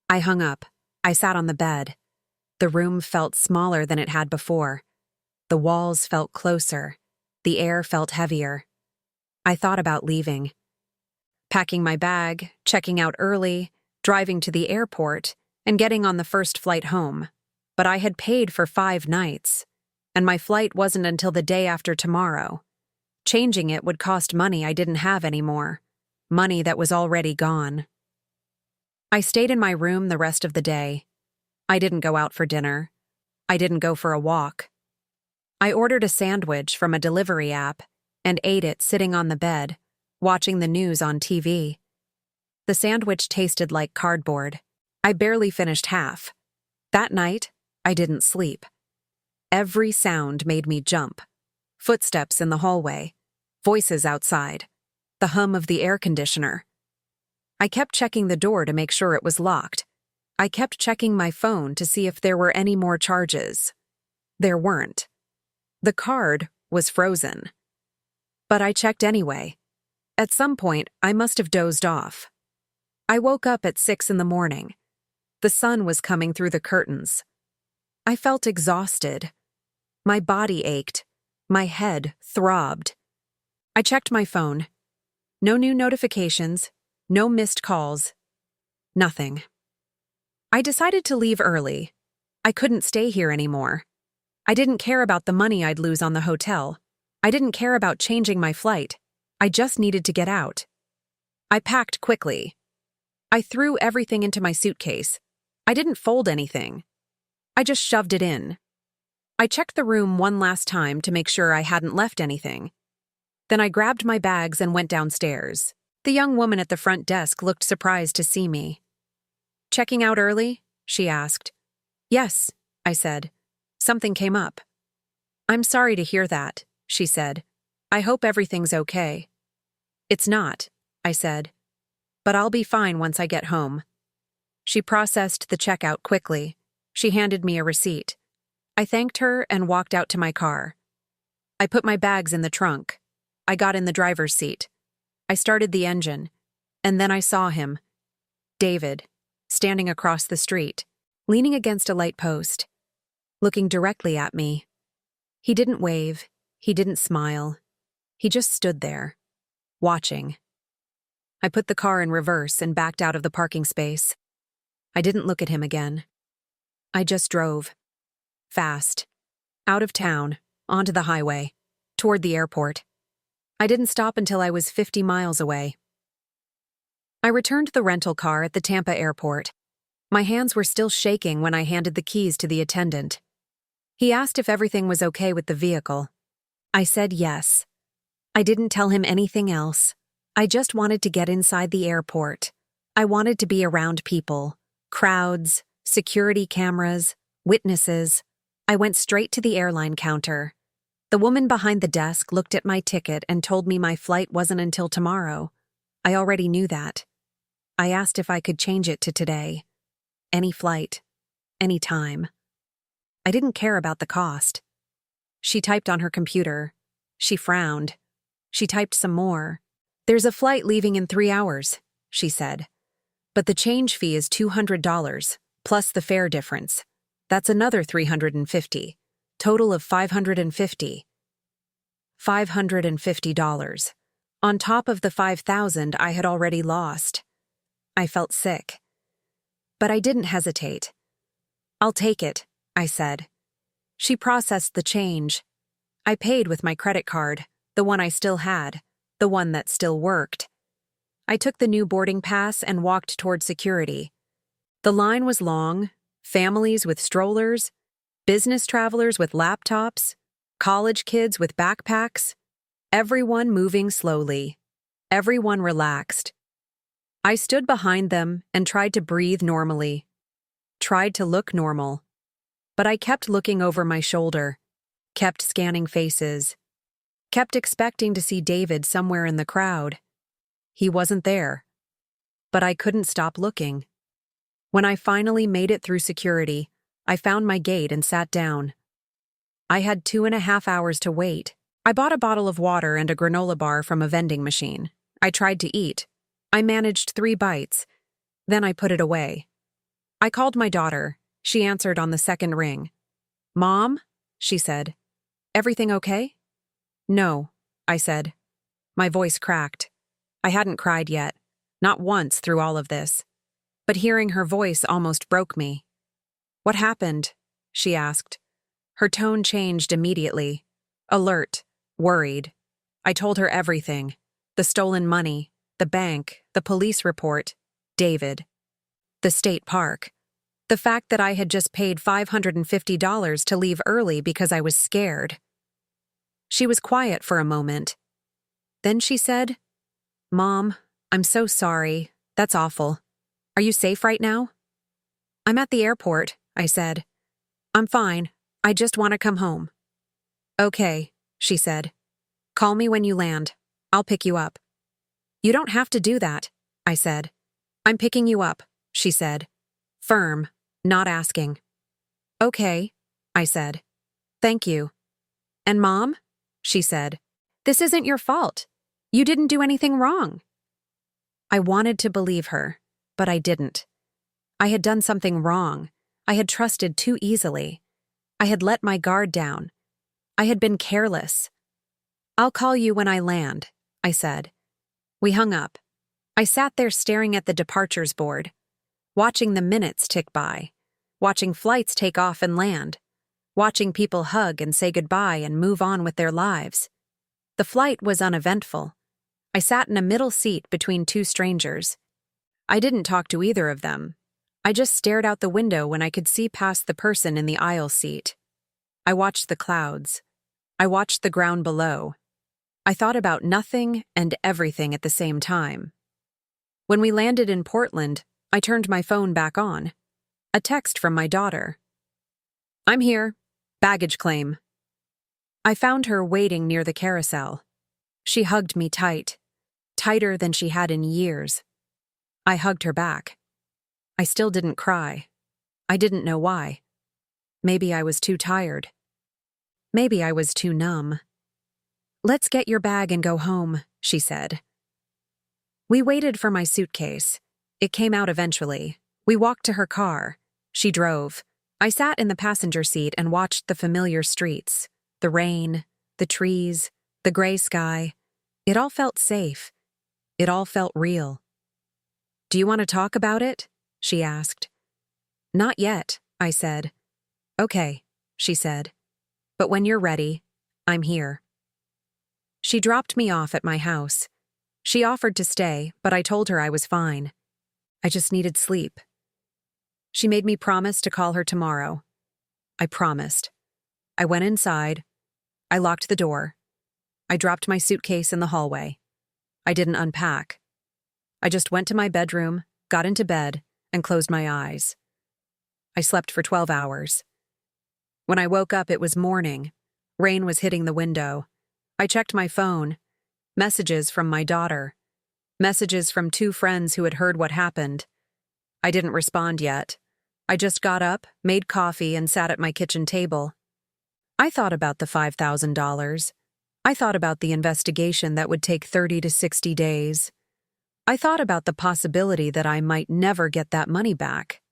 I hung up. I sat on the bed. The room felt smaller than it had before. The walls felt closer. The air felt heavier. I thought about leaving. Packing my bag, checking out early, driving to the airport, and getting on the first flight home. But I had paid for 5 nights, and my flight wasn't until the day after tomorrow. Changing it would cost money I didn't have anymore, money that was already gone. I stayed in my room the rest of the day. I didn't go out for dinner. I didn't go for a walk. I ordered a sandwich from a delivery app and ate it sitting on the bed, watching the news on TV. The sandwich tasted like cardboard. I barely finished half. That night, I didn't sleep. Every sound made me jump. Footsteps in the hallway, voices outside, the hum of the air conditioner. I kept checking the door to make sure it was locked. I kept checking my phone to see if there were any more charges. There weren't. The card was frozen. But I checked anyway. At some point, I must have dozed off. I woke up at 6 in the morning. The sun was coming through the curtains. I felt exhausted. My body ached. My head throbbed. I checked my phone. No new notifications, no missed calls, nothing. I decided to leave early. I couldn't stay here anymore. I didn't care about the money I'd lose on the hotel. I didn't care about changing my flight. I just needed to get out. I packed quickly. I threw everything into my suitcase. I didn't fold anything. I just shoved it in. I checked the room one last time to make sure I hadn't left anything. Then I grabbed my bags and went downstairs. The young woman at the front desk looked surprised to see me. "Checking out early?" she asked. "Yes," I said. "Something came up." "I'm sorry to hear that," she said. "I hope everything's okay." "It's not," I said. "But I'll be fine once I get home." She processed the checkout quickly. She handed me a receipt. I thanked her and walked out to my car. I put my bags in the trunk. I got in the driver's seat. I started the engine, and then I saw him, David, standing across the street, leaning against a light post, looking directly at me. He didn't wave, he didn't smile. He just stood there, watching. I put the car in reverse and backed out of the parking space. I didn't look at him again. I just drove. Fast. Out of town, onto the highway, toward the airport. I didn't stop until I was 50 miles away. I returned the rental car at the Tampa airport. My hands were still shaking when I handed the keys to the attendant. He asked if everything was okay with the vehicle. I said yes. I didn't tell him anything else. I just wanted to get inside the airport. I wanted to be around people, crowds, security cameras, witnesses. I went straight to the airline counter. The woman behind the desk looked at my ticket and told me my flight wasn't until tomorrow. I already knew that. I asked if I could change it to today. Any flight. Any time. I didn't care about the cost. She typed on her computer. She frowned. She typed some more. "There's a flight leaving in 3 hours," she said. "But the change fee is $200, plus the fare difference. That's another $350. Total of $550. $550. On top of the $5,000 I had already lost. I felt sick. But I didn't hesitate. "I'll take it," I said. She processed the change. I paid with my credit card, the one I still had, the one that still worked. I took the new boarding pass and walked toward security. The line was long, families with strollers, business travelers with laptops, college kids with backpacks, everyone moving slowly, everyone relaxed. I stood behind them and tried to breathe normally, tried to look normal. But I kept looking over my shoulder, kept scanning faces, kept expecting to see David somewhere in the crowd. He wasn't there. But I couldn't stop looking. When I finally made it through security, I found my gate and sat down. I had 2.5 hours to wait. I bought a bottle of water and a granola bar from a vending machine. I tried to eat. I managed 3 bites. Then I put it away. I called my daughter. She answered on the second ring. "Mom?" she said. "Everything okay?" "No," I said. My voice cracked. I hadn't cried yet, not once through all of this. But hearing her voice almost broke me. "What happened?" she asked. Her tone changed immediately. Alert, worried. I told her everything. The stolen money, the bank, the police report, David, the state park. The fact that I had just paid $550 to leave early because I was scared. She was quiet for a moment. Then she said, "Mom, I'm so sorry. That's awful. Are you safe right now?" "I'm at the airport," I said. "I'm fine. I just want to come home." "Okay," she said. "Call me when you land. I'll pick you up." "You don't have to do that," I said. "I'm picking you up," she said. Firm, not asking. "Okay," I said. "Thank you." "And Mom?" she said. "This isn't your fault. You didn't do anything wrong." I wanted to believe her, but I didn't. I had done something wrong. I had trusted too easily. I had let my guard down. I had been careless. "I'll call you when I land," I said. We hung up. I sat there staring at the departures board, watching the minutes tick by, watching flights take off and land, watching people hug and say goodbye and move on with their lives. The flight was uneventful. I sat in a middle seat between two strangers. I didn't talk to either of them. I just stared out the window when I could see past the person in the aisle seat. I watched the clouds. I watched the ground below. I thought about nothing and everything at the same time. When we landed in Portland, I turned my phone back on. A text from my daughter. "I'm here. Baggage claim." I found her waiting near the carousel. She hugged me tight, tighter than she had in years. I hugged her back. I still didn't cry. I didn't know why. Maybe I was too tired. Maybe I was too numb. "Let's get your bag and go home," she said. We waited for my suitcase. It came out eventually. We walked to her car. She drove. I sat in the passenger seat and watched the familiar streets, the rain, the trees, the gray sky. It all felt safe. It all felt real. "Do you want to talk about it?" she asked. "Not yet," I said. "Okay," she said. "But when you're ready, I'm here." She dropped me off at my house. She offered to stay, but I told her I was fine. I just needed sleep. She made me promise to call her tomorrow. I promised. I went inside. I locked the door. I dropped my suitcase in the hallway. I didn't unpack. I just went to my bedroom, got into bed, and closed my eyes. I slept for 12 hours. When I woke up, it was morning. Rain was hitting the window. I checked my phone. Messages from my daughter. Messages from 2 friends who had heard what happened. I didn't respond yet. I just got up, made coffee, and sat at my kitchen table. I thought about the $5,000. I thought about the investigation that would take 30 to 60 days. I thought about the possibility that I might never get that money back.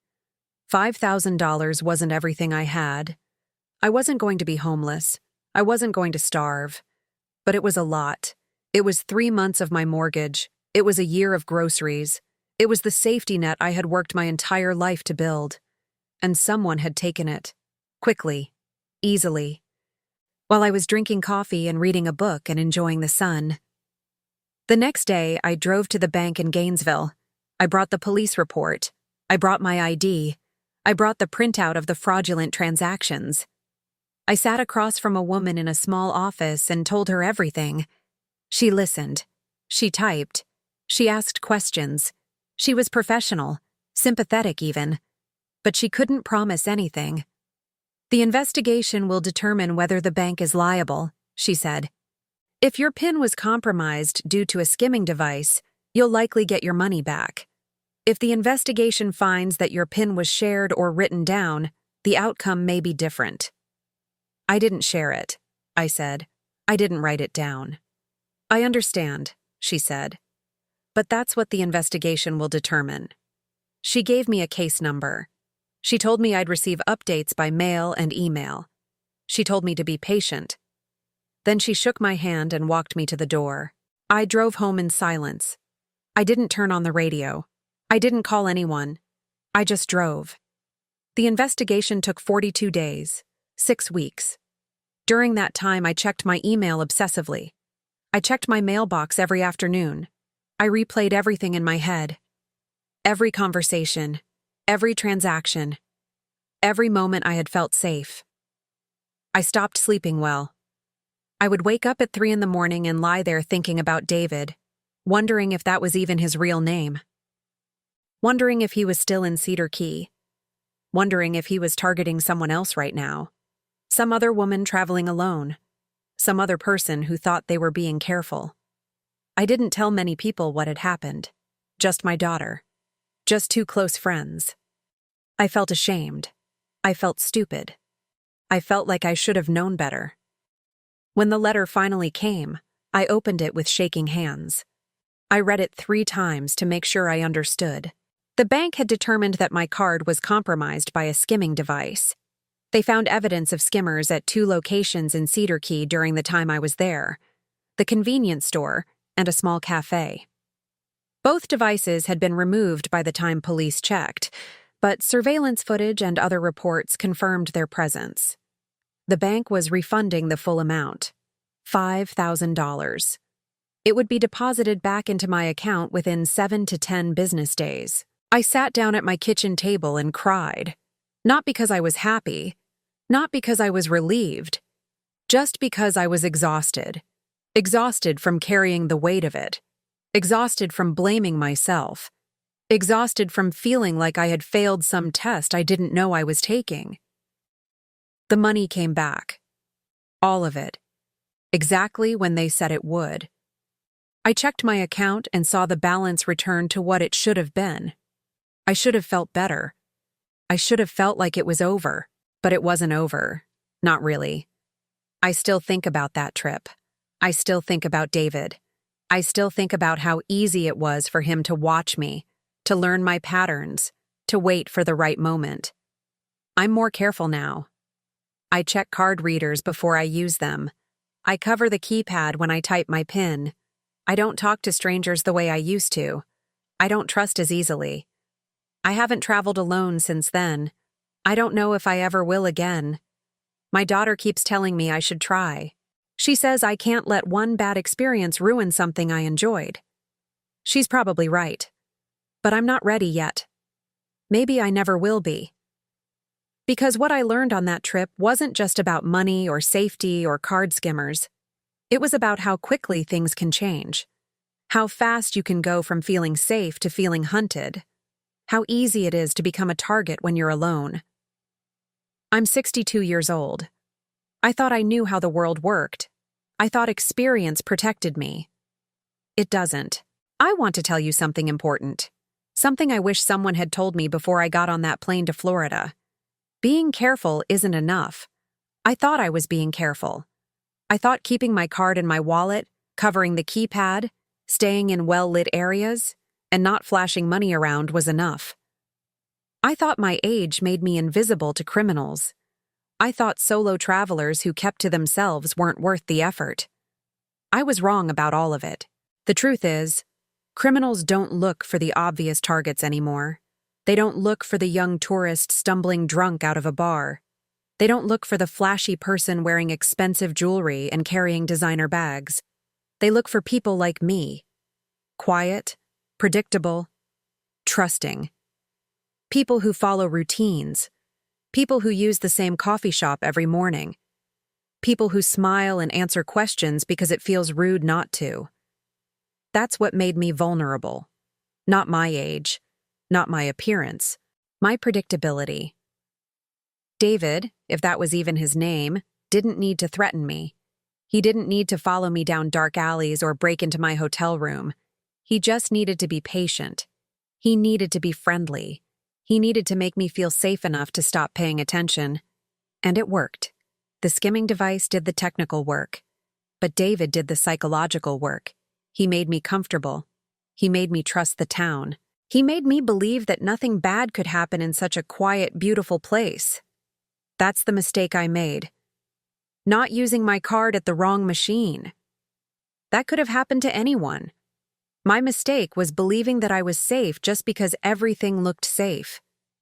$5,000 wasn't everything I had. I wasn't going to be homeless. I wasn't going to starve. But it was a lot. It was 3 months of my mortgage. It was a year of groceries. It was the safety net I had worked my entire life to build. And someone had taken it. Quickly. Easily. While I was drinking coffee and reading a book and enjoying the sun. The next day, I drove to the bank in Gainesville. I brought the police report. I brought my ID. I brought the printout of the fraudulent transactions. I sat across from a woman in a small office and told her everything. She listened. She typed. She asked questions. She was professional, sympathetic even. But she couldn't promise anything. "The investigation will determine whether the bank is liable," she said. "If your PIN was compromised due to a skimming device, you'll likely get your money back. If the investigation finds that your PIN was shared or written down, the outcome may be different." "I didn't share it," I said. "I didn't write it down." "I understand," she said. "But that's what the investigation will determine." She gave me a case number. She told me I'd receive updates by mail and email. She told me to be patient. Then she shook my hand and walked me to the door. I drove home in silence. I didn't turn on the radio. I didn't call anyone. I just drove. The investigation took 42 days, 6 weeks. During that time, I checked my email obsessively. I checked my mailbox every afternoon. I replayed everything in my head. Every conversation, every transaction, every moment I had felt safe. I stopped sleeping well. I would wake up at 3 in the morning and lie there thinking about David, wondering if that was even his real name. Wondering if he was still in Cedar Key. Wondering if he was targeting someone else right now. Some other woman traveling alone. Some other person who thought they were being careful. I didn't tell many people what had happened. Just my daughter. Just 2 close friends. I felt ashamed. I felt stupid. I felt like I should have known better. When the letter finally came, I opened it with shaking hands. I read it 3 times to make sure I understood. The bank had determined that my card was compromised by a skimming device. They found evidence of skimmers at 2 locations in Cedar Key during the time I was there, the convenience store and a small cafe. Both devices had been removed by the time police checked, but surveillance footage and other reports confirmed their presence. The bank was refunding the full amount, $5,000. It would be deposited back into my account within 7 to 10 business days. I sat down at my kitchen table and cried. Not because I was happy, not because I was relieved, just because I was exhausted. Exhausted from carrying the weight of it. Exhausted from blaming myself. Exhausted from feeling like I had failed some test I didn't know I was taking. The money came back. All of it. Exactly when they said it would. I checked my account and saw the balance return to what it should have been. I should have felt better. I should have felt like it was over, but it wasn't over. Not really. I still think about that trip. I still think about David. I still think about how easy it was for him to watch me, to learn my patterns, to wait for the right moment. I'm more careful now. I check card readers before I use them. I cover the keypad when I type my PIN. I don't talk to strangers the way I used to. I don't trust as easily. I haven't traveled alone since then. I don't know if I ever will again. My daughter keeps telling me I should try. She says I can't let one bad experience ruin something I enjoyed. She's probably right. But I'm not ready yet. Maybe I never will be. Because what I learned on that trip wasn't just about money or safety or card skimmers. It was about how quickly things can change. How fast you can go from feeling safe to feeling hunted. How easy it is to become a target when you're alone. I'm 62 years old. I thought I knew how the world worked. I thought experience protected me. It doesn't. I want to tell you something important. Something I wish someone had told me before I got on that plane to Florida. Being careful isn't enough. I thought I was being careful. I thought keeping my card in my wallet, covering the keypad, staying in well-lit areas, and not flashing money around was enough. I thought my age made me invisible to criminals. I thought solo travelers who kept to themselves weren't worth the effort. I was wrong about all of it. The truth is, criminals don't look for the obvious targets anymore. They don't look for the young tourist stumbling drunk out of a bar. They don't look for the flashy person wearing expensive jewelry and carrying designer bags. They look for people like me. Quiet, predictable, trusting. People who follow routines. People who use the same coffee shop every morning. People who smile and answer questions because it feels rude not to. That's what made me vulnerable. Not my age, not my appearance, my predictability. David, if that was even his name, didn't need to threaten me. He didn't need to follow me down dark alleys or break into my hotel room. He just needed to be patient. He needed to be friendly. He needed to make me feel safe enough to stop paying attention. And it worked. The skimming device did the technical work. But David did the psychological work. He made me comfortable. He made me trust the town. He made me believe that nothing bad could happen in such a quiet, beautiful place. That's the mistake I made. Not using my card at the wrong machine. That could have happened to anyone. My mistake was believing that I was safe just because everything looked safe.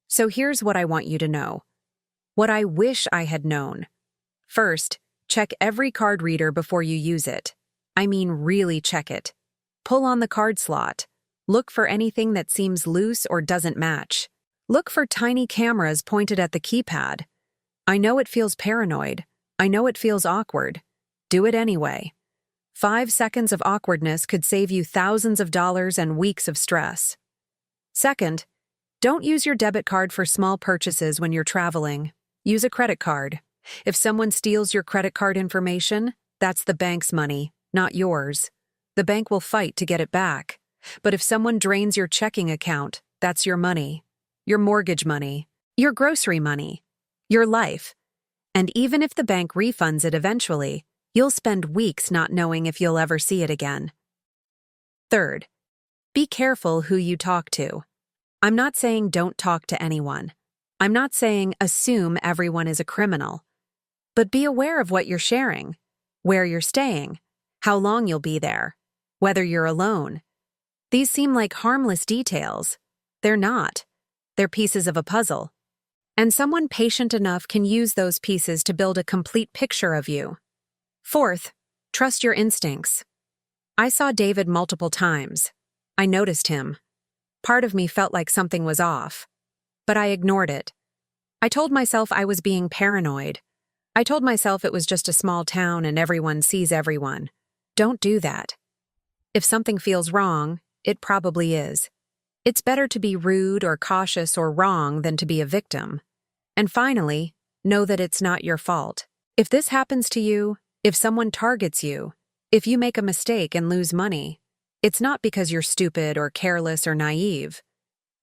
So here's what I want you to know. What I wish I had known. First, check every card reader before you use it. I mean, really check it. Pull on the card slot. Look for anything that seems loose or doesn't match. Look for tiny cameras pointed at the keypad. I know it feels paranoid. I know it feels awkward. Do it anyway. 5 seconds of awkwardness could save you thousands of dollars and weeks of stress. Second, don't use your debit card for small purchases when you're traveling. Use a credit card. If someone steals your credit card information, that's the bank's money, not yours. The bank will fight to get it back. But if someone drains your checking account, that's your money. Your mortgage money. Your grocery money. Your life. And even if the bank refunds it eventually, you'll spend weeks not knowing if you'll ever see it again. Third, be careful who you talk to. I'm not saying don't talk to anyone. I'm not saying assume everyone is a criminal. But be aware of what you're sharing, where you're staying, how long you'll be there, whether you're alone. These seem like harmless details. They're not. They're pieces of a puzzle. And someone patient enough can use those pieces to build a complete picture of you. Fourth, trust your instincts. I saw David multiple times. I noticed him. Part of me felt like something was off. But I ignored it. I told myself I was being paranoid. I told myself it was just a small town and everyone sees everyone. Don't do that. If something feels wrong, it probably is. It's better to be rude or cautious or wrong than to be a victim. And finally, know that it's not your fault. If this happens to you, if someone targets you, if you make a mistake and lose money, it's not because you're stupid or careless or naive.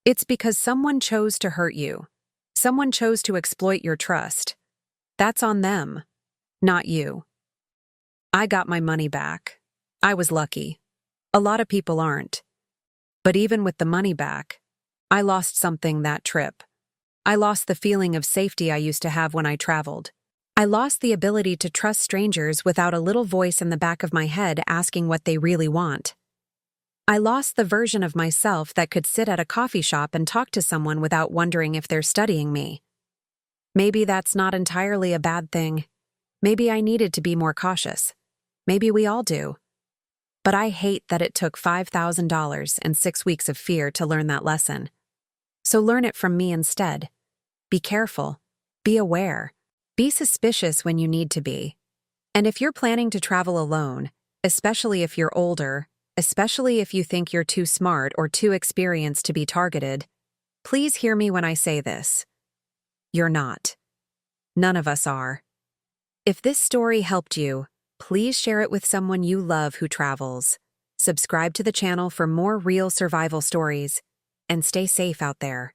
It's because someone chose to hurt you. Someone chose to exploit your trust. That's on them, not you. I got my money back. I was lucky. A lot of people aren't. But even with the money back, I lost something that trip. I lost the feeling of safety I used to have when I traveled. I lost the ability to trust strangers without a little voice in the back of my head asking what they really want. I lost the version of myself that could sit at a coffee shop and talk to someone without wondering if they're studying me. Maybe that's not entirely a bad thing. Maybe I needed to be more cautious. Maybe we all do. But I hate that it took $5,000 and 6 weeks of fear to learn that lesson. So learn it from me instead. Be careful. Be aware. Be suspicious when you need to be. And if you're planning to travel alone, especially if you're older, especially if you think you're too smart or too experienced to be targeted, please hear me when I say this. You're not. None of us are. If this story helped you, please share it with someone you love who travels. Subscribe to the channel for more real survival stories, and stay safe out there.